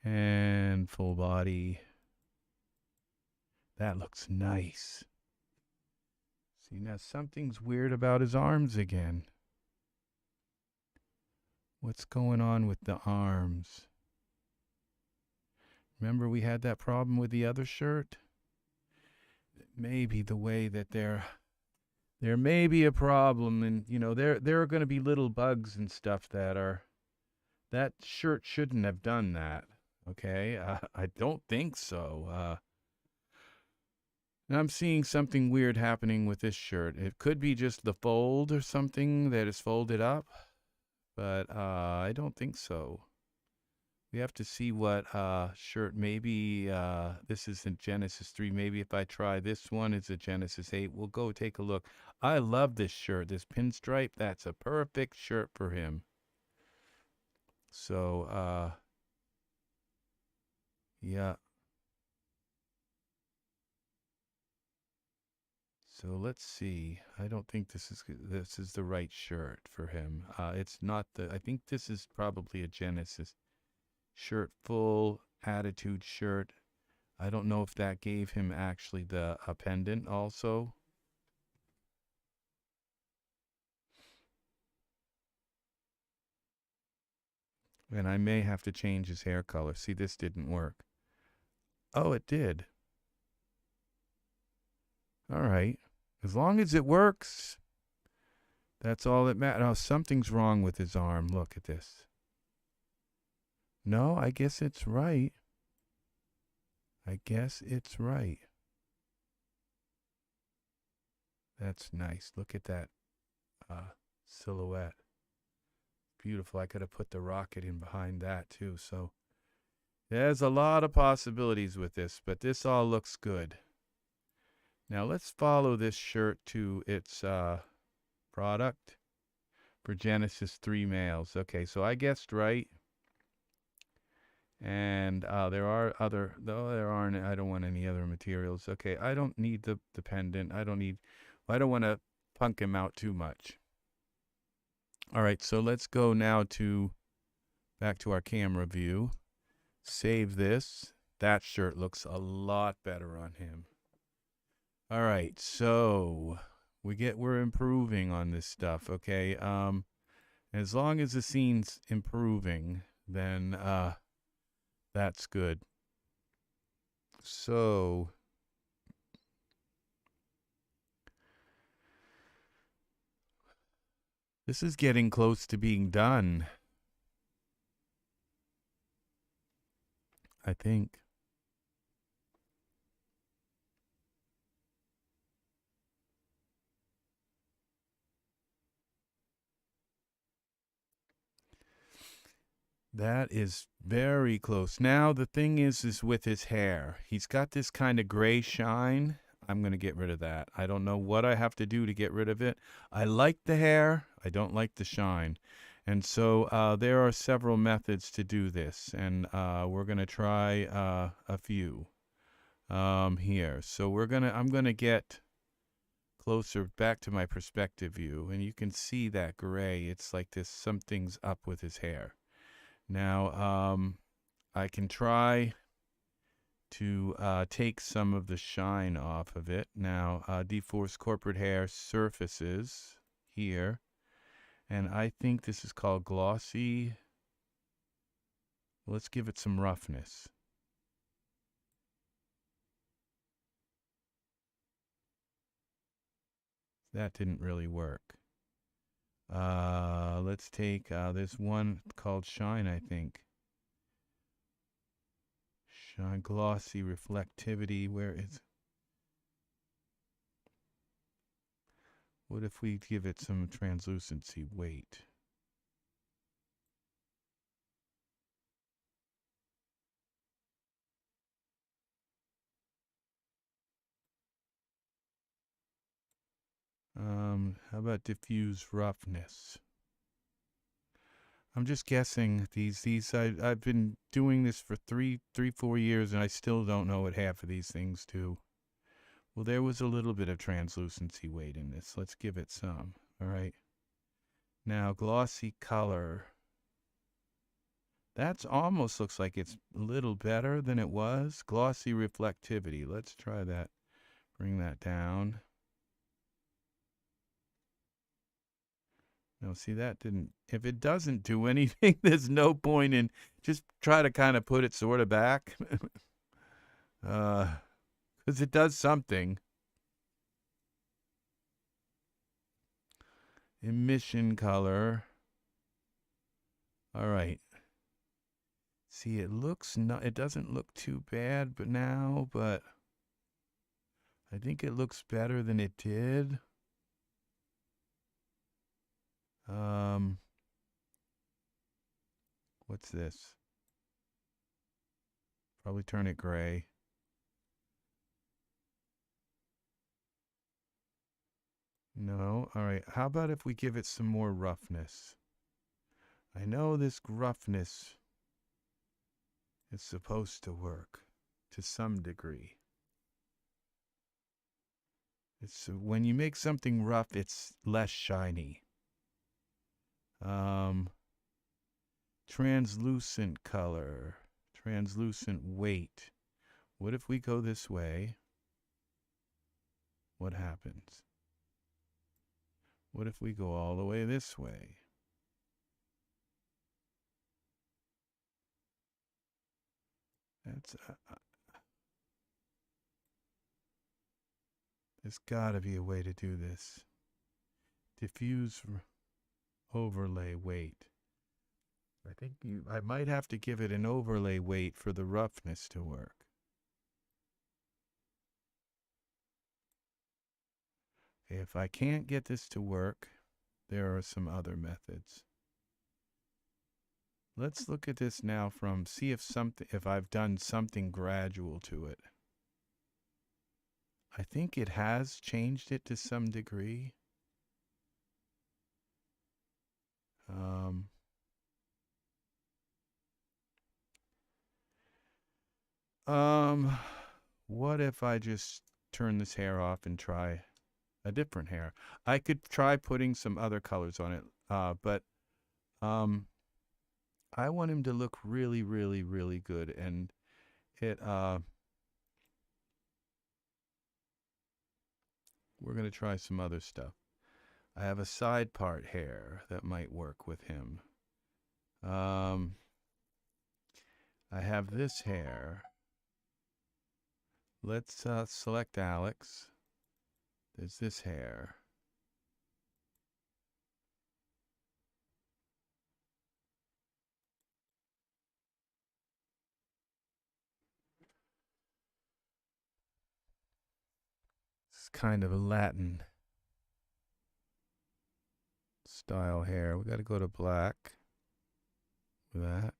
And full body. That looks nice. See, now something's weird about his arms again. What's going on with the arms? Remember we had that problem with the other shirt? Maybe the way that there may be a problem, and you know there are going to be little bugs and stuff that shirt shouldn't have done that. Okay, I don't think so. And I'm seeing something weird happening with this shirt. It could be just the fold or something that is folded up, but I don't think so. We have to see what shirt. Maybe this is in Genesis 3. Maybe if I try this one, it's a Genesis 8. We'll go take a look. I love this shirt. This pinstripe, that's a perfect shirt for him. So, yeah. So let's see. I don't think this is the right shirt for him. It's not the. I think this is probably a Genesis shirt, full attitude shirt. I don't know if that gave him actually the pendant also. And I may have to change his hair color. See, this didn't work. Oh, it did. All right. As long as it works, that's all that matters. Oh, something's wrong with his arm. Look at this. No, I guess it's right. I guess it's right. That's nice. Look at that silhouette. Beautiful. I could have put the rocket in behind that too. So there's a lot of possibilities with this, but this all looks good. Now let's follow this shirt to its product for Genesis 3 males. Okay, so I guessed right. And there are other, though there aren't, I don't want any other materials. Okay, I don't need the pendant. I don't want to punk him out too much. All right, so let's go now back to our camera view. Save this. That shirt looks a lot better on him. All right, so we're improving on this stuff, okay? As long as the scene's improving, then that's good. So this is getting close to being done, I think. That is very close. Now the thing is with his hair. He's got this kind of gray shine. I'm going to get rid of that. I don't know what I have to do to get rid of it. I like the hair. I don't like the shine. And so there are several methods to do this. And we're going to try a few here. So I'm going to get closer back to my perspective view. And you can see that gray. It's like something's up with his hair. Now, I can try to take some of the shine off of it. Now, dForce corporate hair surfaces here. And I think this is called glossy. Let's give it some roughness. That didn't really work. Let's take, there's one called Shine, I think. Shine, glossy, reflectivity, where is... What if we give it some translucency? Wait. How about diffuse roughness? I'm just guessing I've been doing this for 4 years and I still don't know what half of these things do. Well, there was a little bit of translucency weight in this. Let's give it some. All right. Now, glossy color. That's almost looks like it's a little better than it was. Glossy reflectivity. Let's try that. Bring that down. No, see, that didn't. If it doesn't do anything, there's no point in just try to kind of put it sort of back. Because it does something. Emission color. All right. See, it doesn't look too bad but I think it looks better than it did. What's this? Probably turn it gray. No. All right. How about if we give it some more roughness? I know this roughness is supposed to work to some degree. It's when you make something rough, it's less shiny. Translucent color, translucent weight. What if we go this way? What happens? What if we go all the way this way? That's there's got to be a way to do this. Diffuse overlay weight. I think I might have to give it an overlay weight for the roughness to work. If I can't get this to work, there are some other methods. Let's look at this now see if I've done something gradual to it. I think it has changed it to some degree. What if I just turn this hair off and try a different hair? I could try putting some other colors on it, but I want him to look really, really, really good, and we're going to try some other stuff. I have a side part hair that might work with him. I have this hair. Let's select Alex. There's this hair. It's kind of a Latin style hair. We got to go to black with that.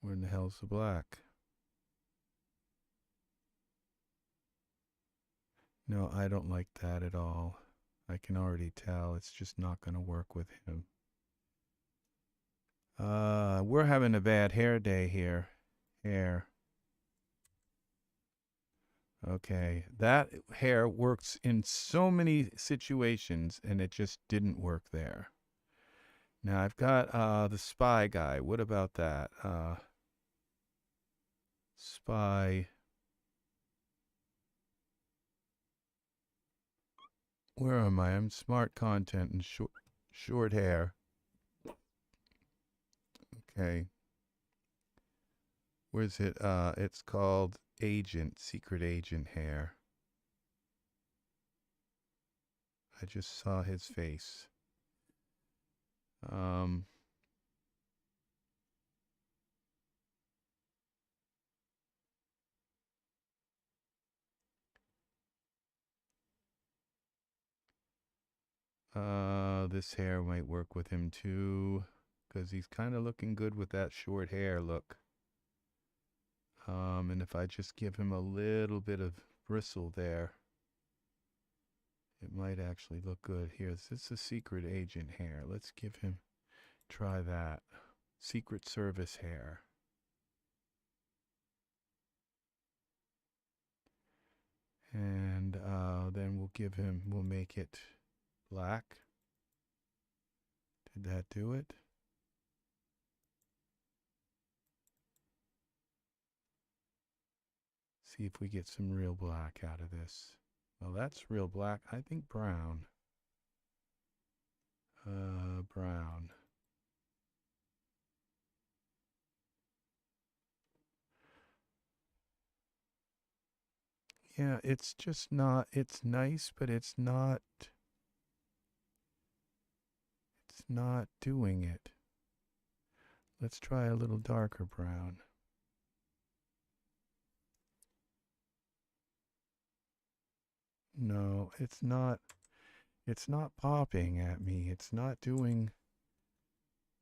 Where in the hell's the black? No, I don't like that at all. I can already tell it's just not going to work with him. We're having a bad hair day here. Hair. Okay, that hair works in so many situations, and it just didn't work there. Now I've got the spy guy. What about that? Spy. Where am I? I'm smart content and short hair. Okay. Where's it? It's called secret agent hair. I just saw his face. This hair might work with him too, because he's kind of looking good with that short hair look. And if I just give him a little bit of bristle there. It might actually look good. Here, this is a secret agent hair. Let's give him, try that. Secret Service hair. And then we'll make it black. Did that do it? See if we get some real black out of this. Well, that's real black. I think brown. Brown. Yeah, it's just not, it's nice, but it's not doing it. Let's try a little darker brown. No, it's not popping at me. It's not doing,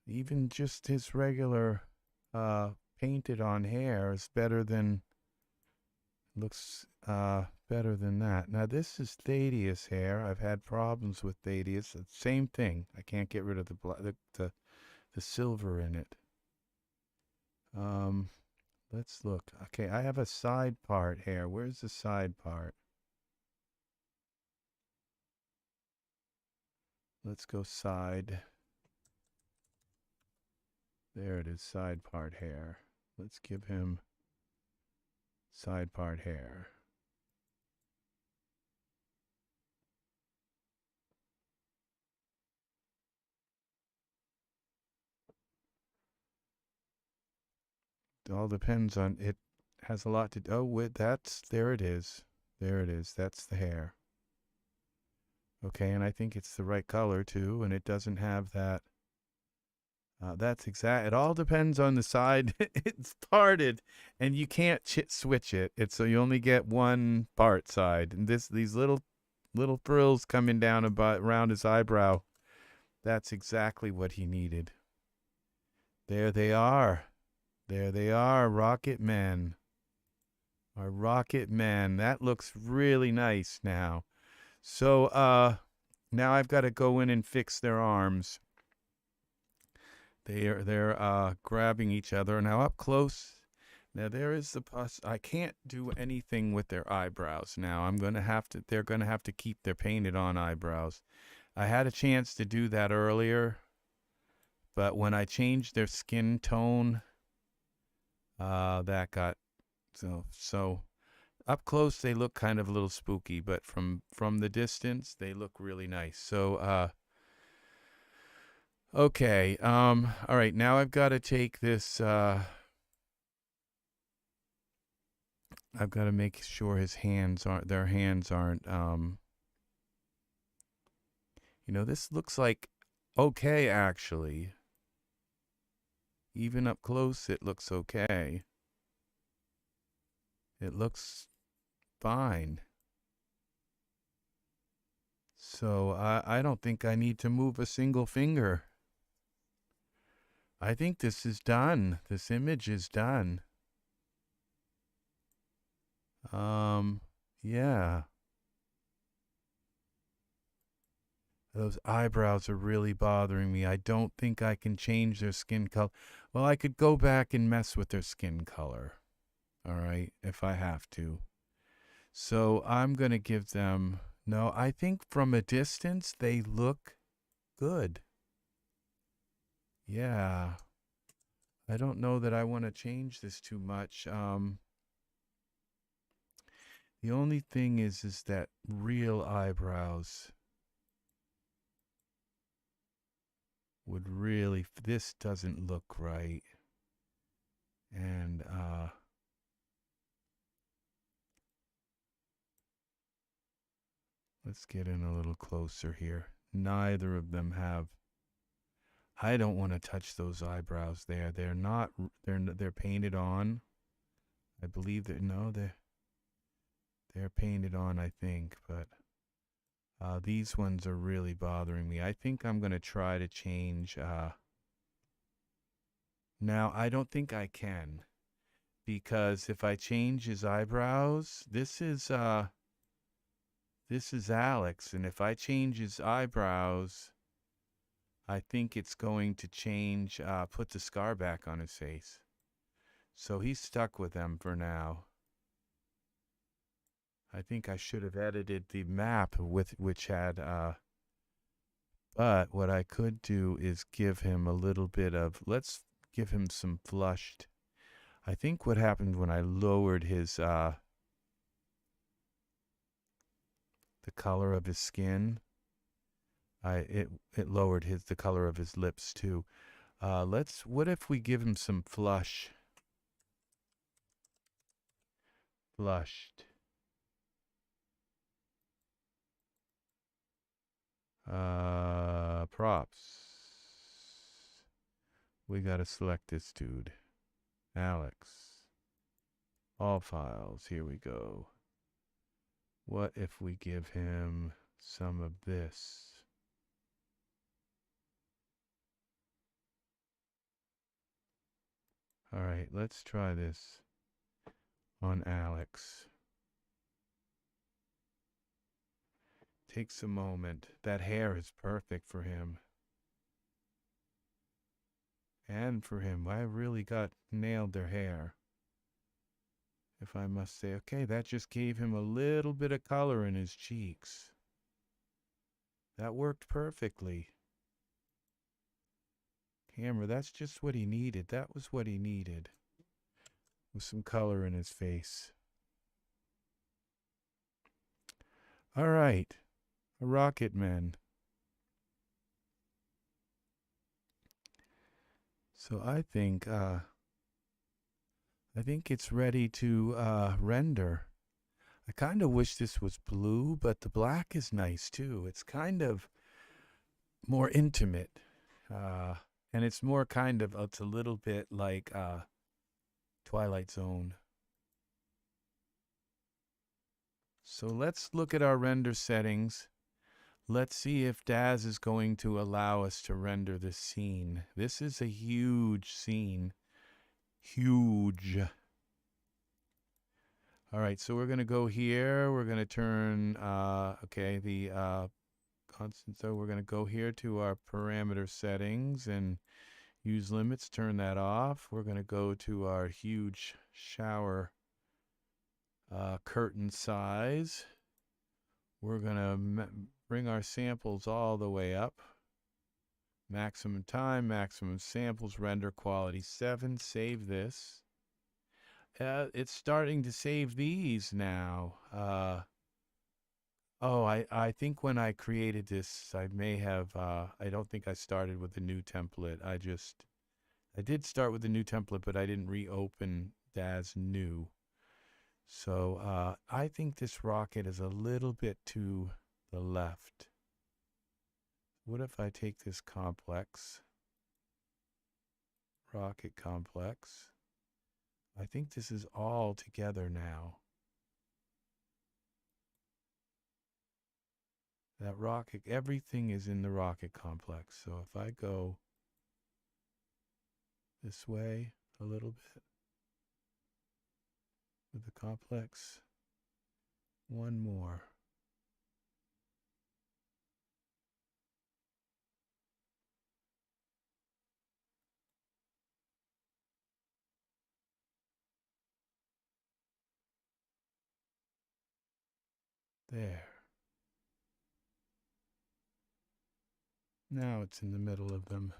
even just his regular painted on hair is better than, looks better than that. Now this is Thaddeus hair. I've had problems with Thaddeus. Same thing. I can't get rid of the silver in it. Let's look. Okay, I have a side part hair. Where's the side part? Let's go side. There it is, side part hair. Let's give him side part hair. It all depends on, it has a lot to do, with there it is. There it is, that's the hair. Okay, and I think it's the right color too, and it doesn't have that. That's exact. It all depends on the side it's parted, and you can't switch it. So you only get one part side, and these little frills coming down around his eyebrow. That's exactly what he needed. There they are. There they are, Rocket Men. Our Rocket Men. That looks really nice now. So now I've got to go in and fix their arms. They're grabbing each other now up close. Now there is the I can't do anything with their eyebrows now. They're gonna have to keep their painted on eyebrows. I had a chance to do that earlier, but when I changed their skin tone, that got so up close they look kind of a little spooky, but from the distance they look really nice. So okay, all right, now I've got to take this, I've got to make sure their hands aren't, you know, this looks like okay, actually. Even up close, it looks okay. It looks fine. So I don't think I need to move a single finger. I think this is done. This image is done. Yeah. Those eyebrows are really bothering me. I don't think I can change their skin color. Well, I could go back and mess with their skin color. All right, if I have to. So I'm going to give them, no, I think from a distance they look good. Yeah. I don't know that I want to change this too much. The only thing is that real eyebrows would really, this doesn't look right. And let's get in a little closer here. Neither of them have, I don't want to touch those eyebrows there. They're not, they're painted on. I believe that, no, they're painted on, I think, but these ones are really bothering me. I think I'm going to try to change. Now, I don't think I can, because if I change his eyebrows, this is Alex, and if I change his eyebrows, I think it's going to change, put the scar back on his face. So he's stuck with them for now. I think I should have edited the map which had, but what I could do is give him a little bit of, let's give him some flushed. I think what happened when I lowered his, the color of his skin, it lowered the color of his lips too. What if we give him some flushed? Props. We gotta select this dude. Alex. All files, here we go. What if we give him some of this? All right, let's try this on Alex. Takes a moment. That hair is perfect for him. And for him, I really nailed their hair. If I must say, okay, that just gave him a little bit of color in his cheeks. That worked perfectly. Camera, that's just what he needed. That was what he needed. With some color in his face. All right. A rocket man. So I think it's ready to render. I kind of wish this was blue, but the black is nice too. It's kind of more intimate. And it's more kind of, it's a little bit like Twilight Zone. So let's look at our render settings. Let's see if Daz is going to allow us to render this scene. This is a huge scene. Huge. All right, so we're going to go here. We're going to turn, okay, the constant. So we're going to go here to our parameter settings and use limits, turn that off. We're going to go to our huge shower curtain size. We're going to bring our samples all the way up. Maximum time, maximum samples, render quality 7. Save this. It's starting to save these now. Oh, I think when I created this, I may have, I don't think I started with the new template. I did start with the new template, but I didn't reopen Daz new. So I think this rocket is a little bit to the left. What if I take this complex, rocket complex? I think this is all together now. That rocket, everything is in the rocket complex. So if I go this way a little bit with the complex, one more. There. Now it's in the middle of them.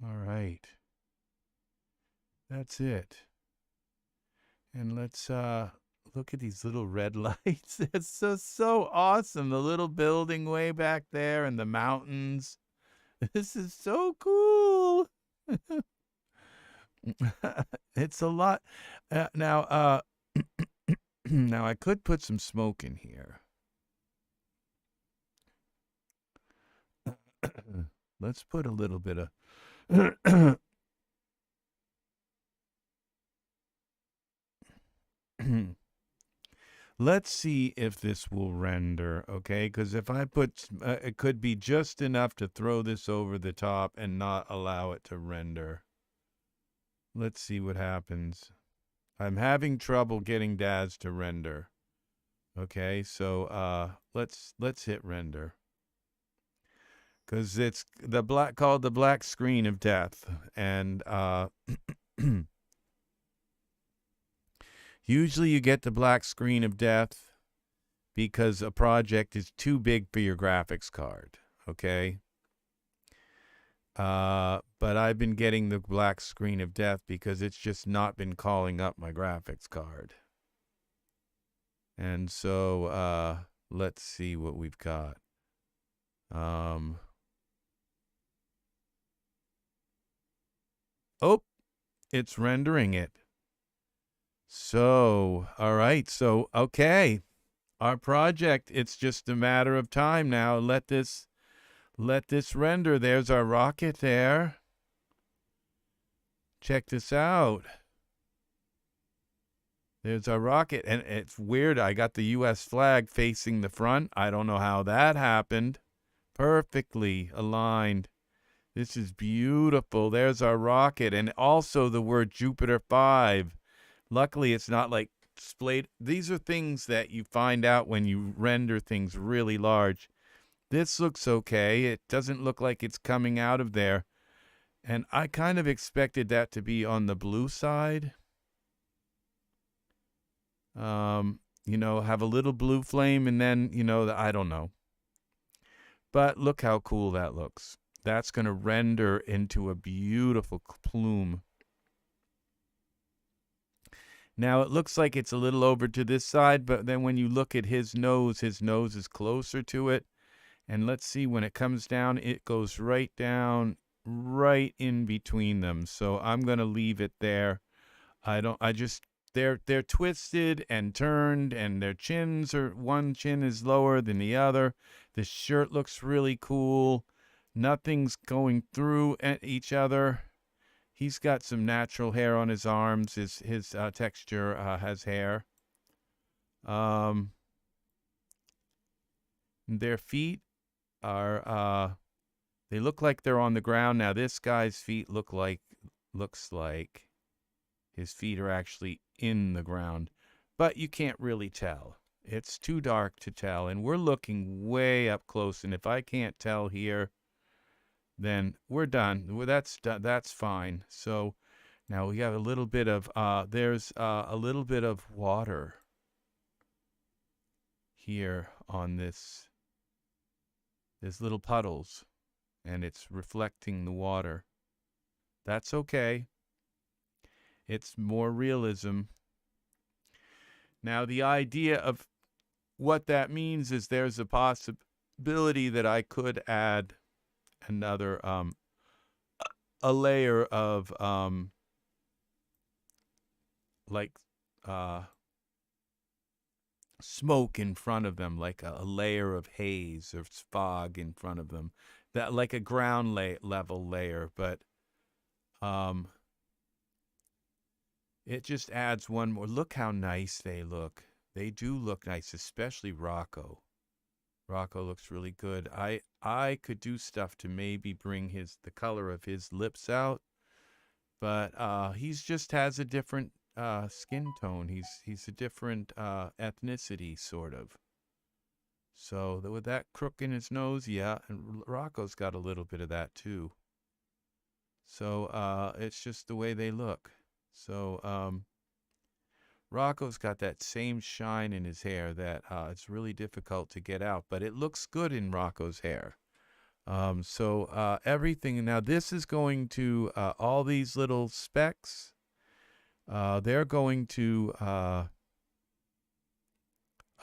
All right. That's it. And let's look at these little red lights. It's so awesome. The little building way back there and the mountains. This is so cool. It's a lot. Now, now I could put some smoke in here. Let's put a little bit of Let's see if this will render, okay? Because if I put, it could be just enough to throw this over the top and not allow it to render. Let's see what happens. I'm having trouble getting Daz to render. Okay, so let's hit render. Because it's called the black screen of death. And usually you get the black screen of death because a project is too big for your graphics card, okay? But I've been getting the black screen of death because it's just not been calling up my graphics card. And so let's see what we've got. Oh, it's rendering it. So, all right. So, okay. Our project, it's just a matter of time now. Let this render. There's our rocket there. Check this out. There's our rocket. And it's weird. I got the U.S. flag facing the front. I don't know how that happened. Perfectly aligned. This is beautiful. There's our rocket. And also the word Jupiter 5. Luckily, it's not like splayed. These are things that you find out when you render things really large. This looks okay. It doesn't look like it's coming out of there. And I kind of expected that to be on the blue side. You know, have a little blue flame and then, you know, I don't know. But look how cool that looks. That's going to render into a beautiful plume. Now, it looks like it's a little over to this side, but then when you look at his nose is closer to it. And let's see, when it comes down, it goes right down, right in between them. So I'm going to leave it there. They're twisted and turned, and their chins are, one chin is lower than the other. The shirt looks really cool. Nothing's going through at each other. He's got some natural hair on his arms. His texture has hair. Their feet are they look like they're on the ground. Now this guy's feet looks like his feet are actually in the ground, but you can't really tell. It's too dark to tell, and we're looking way up close, and if I can't tell here, then we're done. Well, that's fine. So now we have a little bit of there's a little bit of water here on this. There's little puddles, and it's reflecting the water. That's okay. It's more realism. Now the idea of what that means is there's a possibility that I could add another a layer of smoke in front of them, like a layer of haze or fog in front of them, that like a ground level layer, but it just adds one more. Look how nice they look. They do look nice, especially Rocco. Rocco looks really good. I could do stuff to maybe bring the color of his lips out, but he just has a different skin tone. He's a different ethnicity, sort of. So with that crook in his nose, yeah, and Rocco's got a little bit of that too. So it's just the way they look. So Rocco's got that same shine in his hair that it's really difficult to get out, but it looks good in Rocco's hair. So everything, now this is going to, all these little specks, they're going to,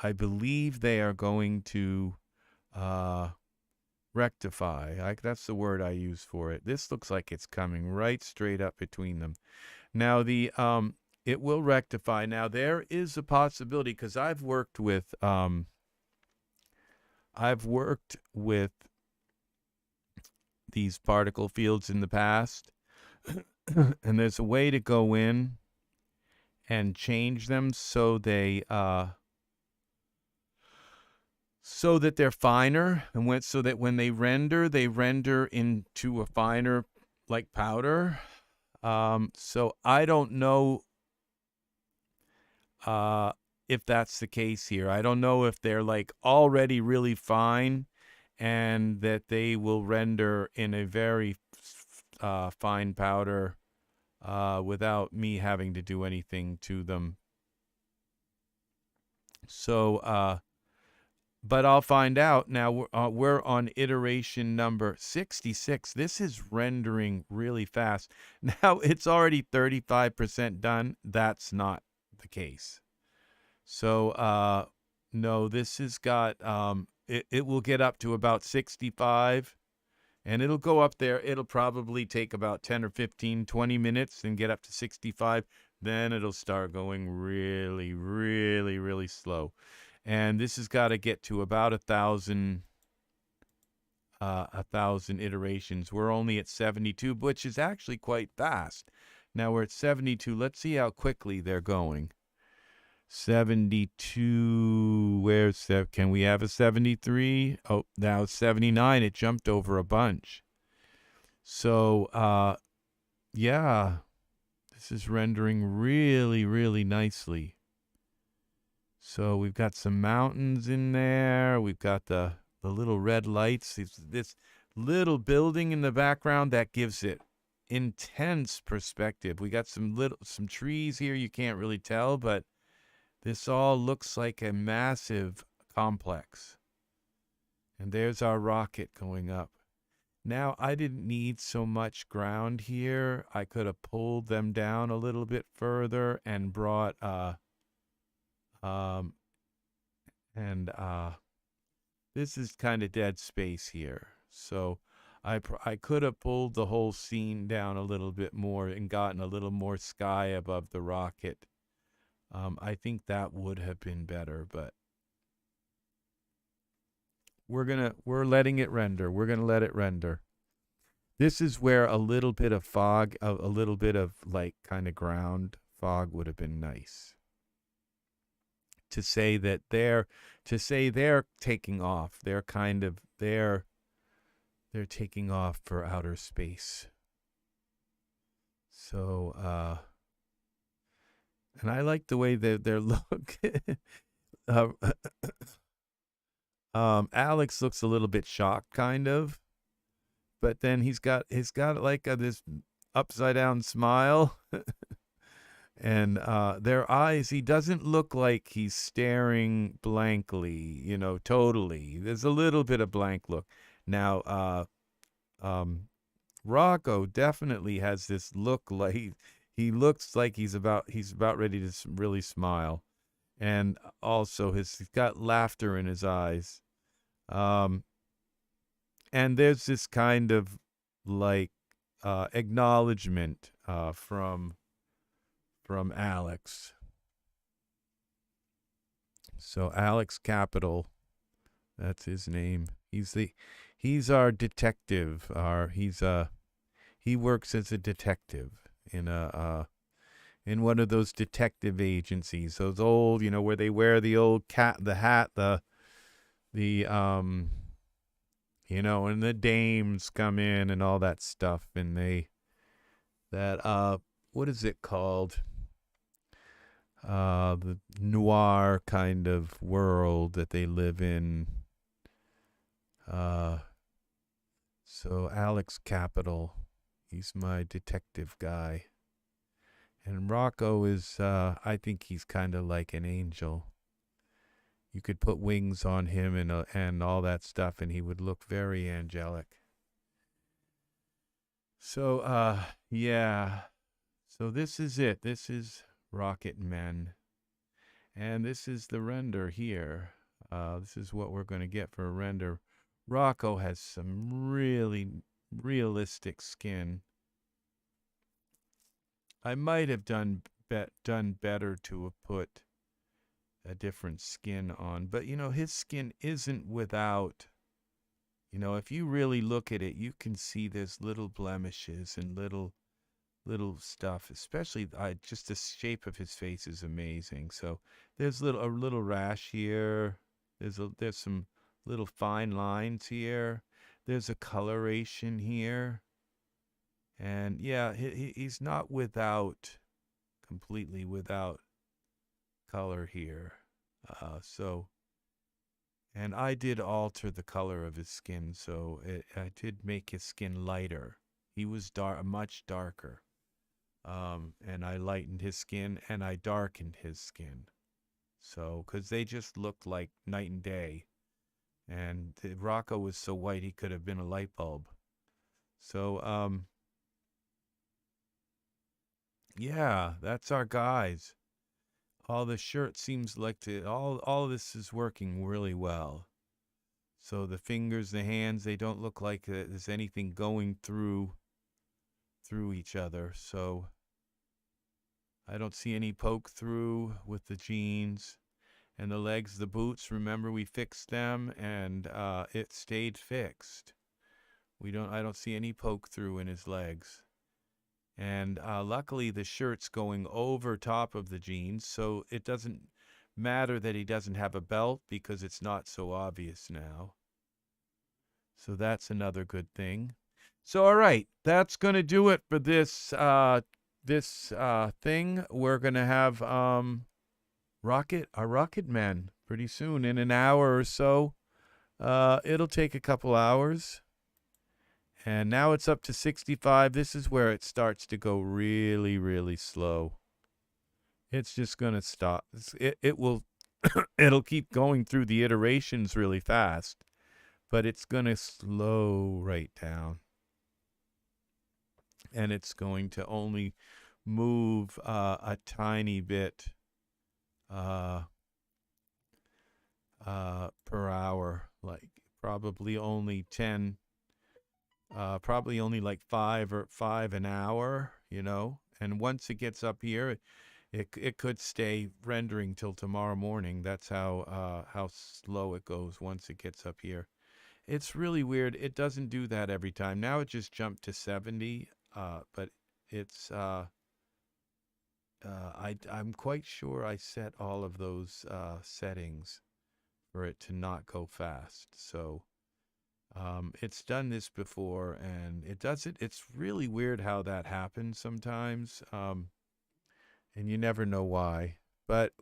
I believe they are going to rectify. That's the word I use for it. This looks like it's coming right straight up between them. Now it will rectify. Now there is a possibility, because I've worked with these particle fields in the past, and there's a way to go in and change them so they so that they're finer, and so that when they render into a finer, like powder. So I don't know if that's the case here. I don't know if they're like already really fine and that they will render in a very fine powder without me having to do anything to them. So, but I'll find out. Now we're on iteration number 66. This is rendering really fast. Now it's already 35% done. That's not the case. So no, this has got it will get up to about 65, and it'll go up there. It'll probably take about 10 or 15, 20 minutes and get up to 65. Then it'll start going really, really, really slow. And this has got to get to about 1,000 iterations. We're only at 72, which is actually quite fast. Now we're at 72. Let's see how quickly they're going. 72. Where's that? Can we have a 73? Oh, now it's 79. It jumped over a bunch. So, yeah, this is rendering really, really nicely. So we've got some mountains in there. We've got the little red lights. This little building in the background that gives it intense perspective. We got some trees here. You can't really tell, but this all looks like a massive complex. And there's our rocket going up. Now, I didn't need so much ground here. I could have pulled them down a little bit further and brought this is kind of dead space here. So I could have pulled the whole scene down a little bit more and gotten a little more sky above the rocket. I think that would have been better, but we're letting it render. We're going to let it render. This is where a little bit of fog, a little bit of like kind of ground fog would have been nice. To say that they're taking off. They're taking off for outer space. So, and I like the way their look. Alex looks a little bit shocked, kind of, but then he's got like this upside down smile, and their eyes. He doesn't look like he's staring blankly, totally. There's a little bit of blank look. Now, Rocco definitely has this look like he looks like he's about ready to really smile, and also he's got laughter in his eyes. And there's this kind of like acknowledgement from Alex. So Alex Capital, that's his name. He's our detective. He works as a detective in one of those detective agencies. Those old, where they wear the old hat, and the dames come in and all that stuff, and what is it called? The noir kind of world that they live in. So Alex Capital, he's my detective guy. And Rocco is, I think he's kind of like an angel. You could put wings on him and all that stuff, and he would look very angelic. So, yeah. So this is it. This is Rocket Men. And this is the render here. This is what we're going to get for a render. Rocco has some really realistic skin. I might have done better to have put a different skin on, but his skin isn't without, if you really look at it, you can see there's little blemishes and little stuff, especially just the shape of his face is amazing. So there's a little rash here. There's some little fine lines here. There's a coloration here. And yeah, he's not completely without color here. And I did alter the color of his skin, so I did make his skin lighter. He was much darker. And I lightened his skin and I darkened his skin. So, because they just looked like night and day. And Rocco was so white he could have been a light bulb. So, yeah, that's our guys. All the shirt seems like all this is working really well. So the fingers, the hands, they don't look like there's anything going through each other. So I don't see any poke through with the jeans. And the legs, the boots, remember we fixed them and it stayed fixed. I don't see any poke through in his legs. And luckily the shirt's going over top of the jeans, so it doesn't matter that he doesn't have a belt because it's not so obvious now. So that's another good thing. So all right, that's going to do it for this thing. We're going to have our Rocket Man pretty soon, in an hour or so. It'll take a couple hours. And now it's up to 65. This is where it starts to go really, really slow. It's just going to stop. It will, it'll keep going through the iterations really fast, but it's going to slow right down. And it's going to only move a tiny bit per hour, like probably only 10. Probably only like 5 an hour, you know. And once it gets up here, it could stay rendering till tomorrow morning. That's how slow it goes once it gets up here. It's really weird. It doesn't do that every time. Now it just jumped to 70, but it's I'm quite sure I set all of those settings for it to not go fast. So. It's done this before, and it does it. It's really weird how that happens sometimes, and you never know why. But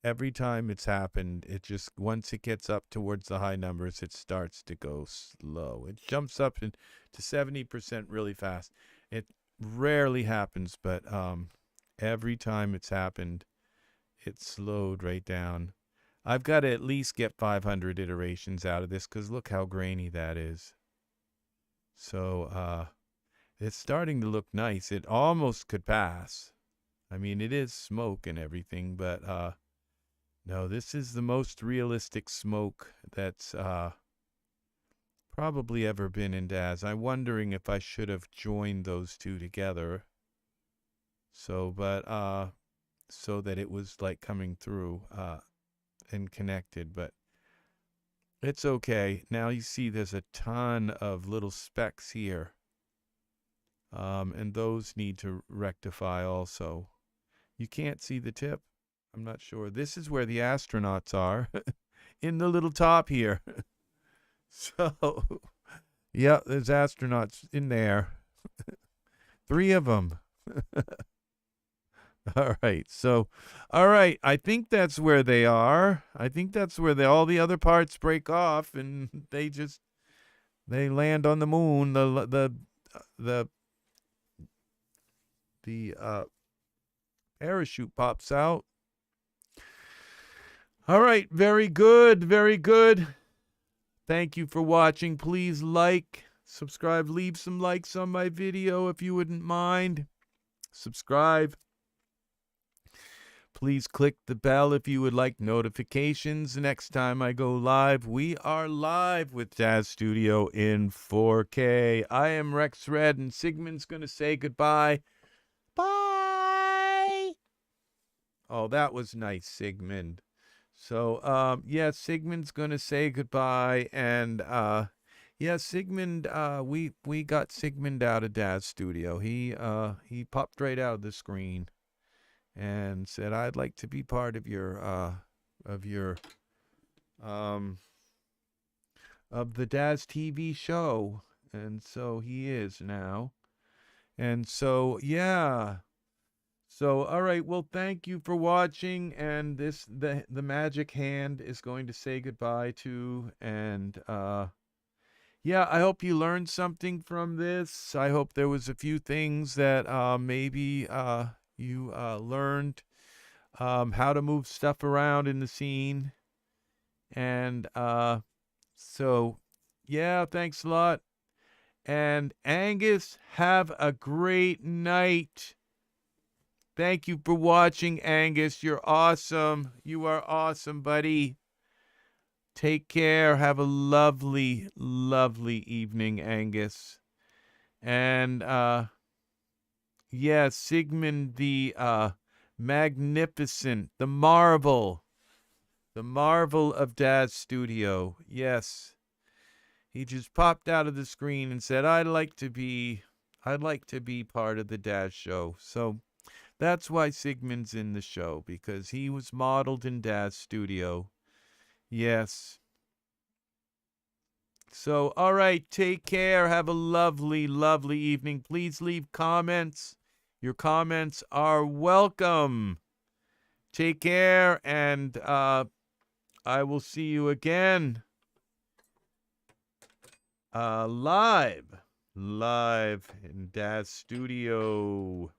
every time it's happened, it just, once it gets up towards the high numbers, it starts to go slow. It jumps up to 70% really fast. It rarely happens, but every time it's happened, it slowed right down. I've got to at least get 500 iterations out of this because look how grainy that is. So it's starting to look nice. It almost could pass. I mean, it is smoke and everything, but no, this is the most realistic smoke that's probably ever been in Daz. I'm wondering if I should have joined those two together. So, but so that it was like coming through. And connected, but it's okay. Now you see there's a ton of little specks here, and those need to rectify also. You can't see the tip. I'm not sure. This is where the astronauts are in the little top here. So yeah, there's astronauts in there. 3 of them. All right. So, all right. I think that's where they are. I think that's where all the other parts break off and they land on the moon. The parachute pops out. All right. Very good. Very good. Thank you for watching. Please like, subscribe, leave some likes on my video if you wouldn't mind. Subscribe. Please click the bell if you would like notifications next time I go live. We are live with Daz Studio in 4K. I am Rex Red, and Sigmund's going to say goodbye. Bye! Oh, that was nice, Sigmund. So, yeah, Sigmund's going to say goodbye, and, yeah, Sigmund, we got Sigmund out of Daz Studio. He popped right out of the screen and said, I'd like to be part of your of the Daz TV show. And so he is now. And so, yeah. So, all right. Well, thank you for watching. And the magic hand is going to say goodbye to. And yeah, I hope you learned something from this. I hope there was a few things that maybe you learned how to move stuff around in the scene. And so, yeah, thanks a lot. And Angus, have a great night. Thank you for watching, Angus. You're awesome. You are awesome, buddy. Take care. Have a lovely, lovely evening, Angus. And yeah, Sigmund the magnificent, the marvel of Daz Studio. Yes. He just popped out of the screen and said, I'd like to be part of the Daz show. So that's why Sigmund's in the show, because he was modeled in Daz Studio. Yes. So, all right, take care. Have a lovely, lovely evening. Please leave comments. Your comments are welcome. Take care, and I will see you again. Live in Daz Studio.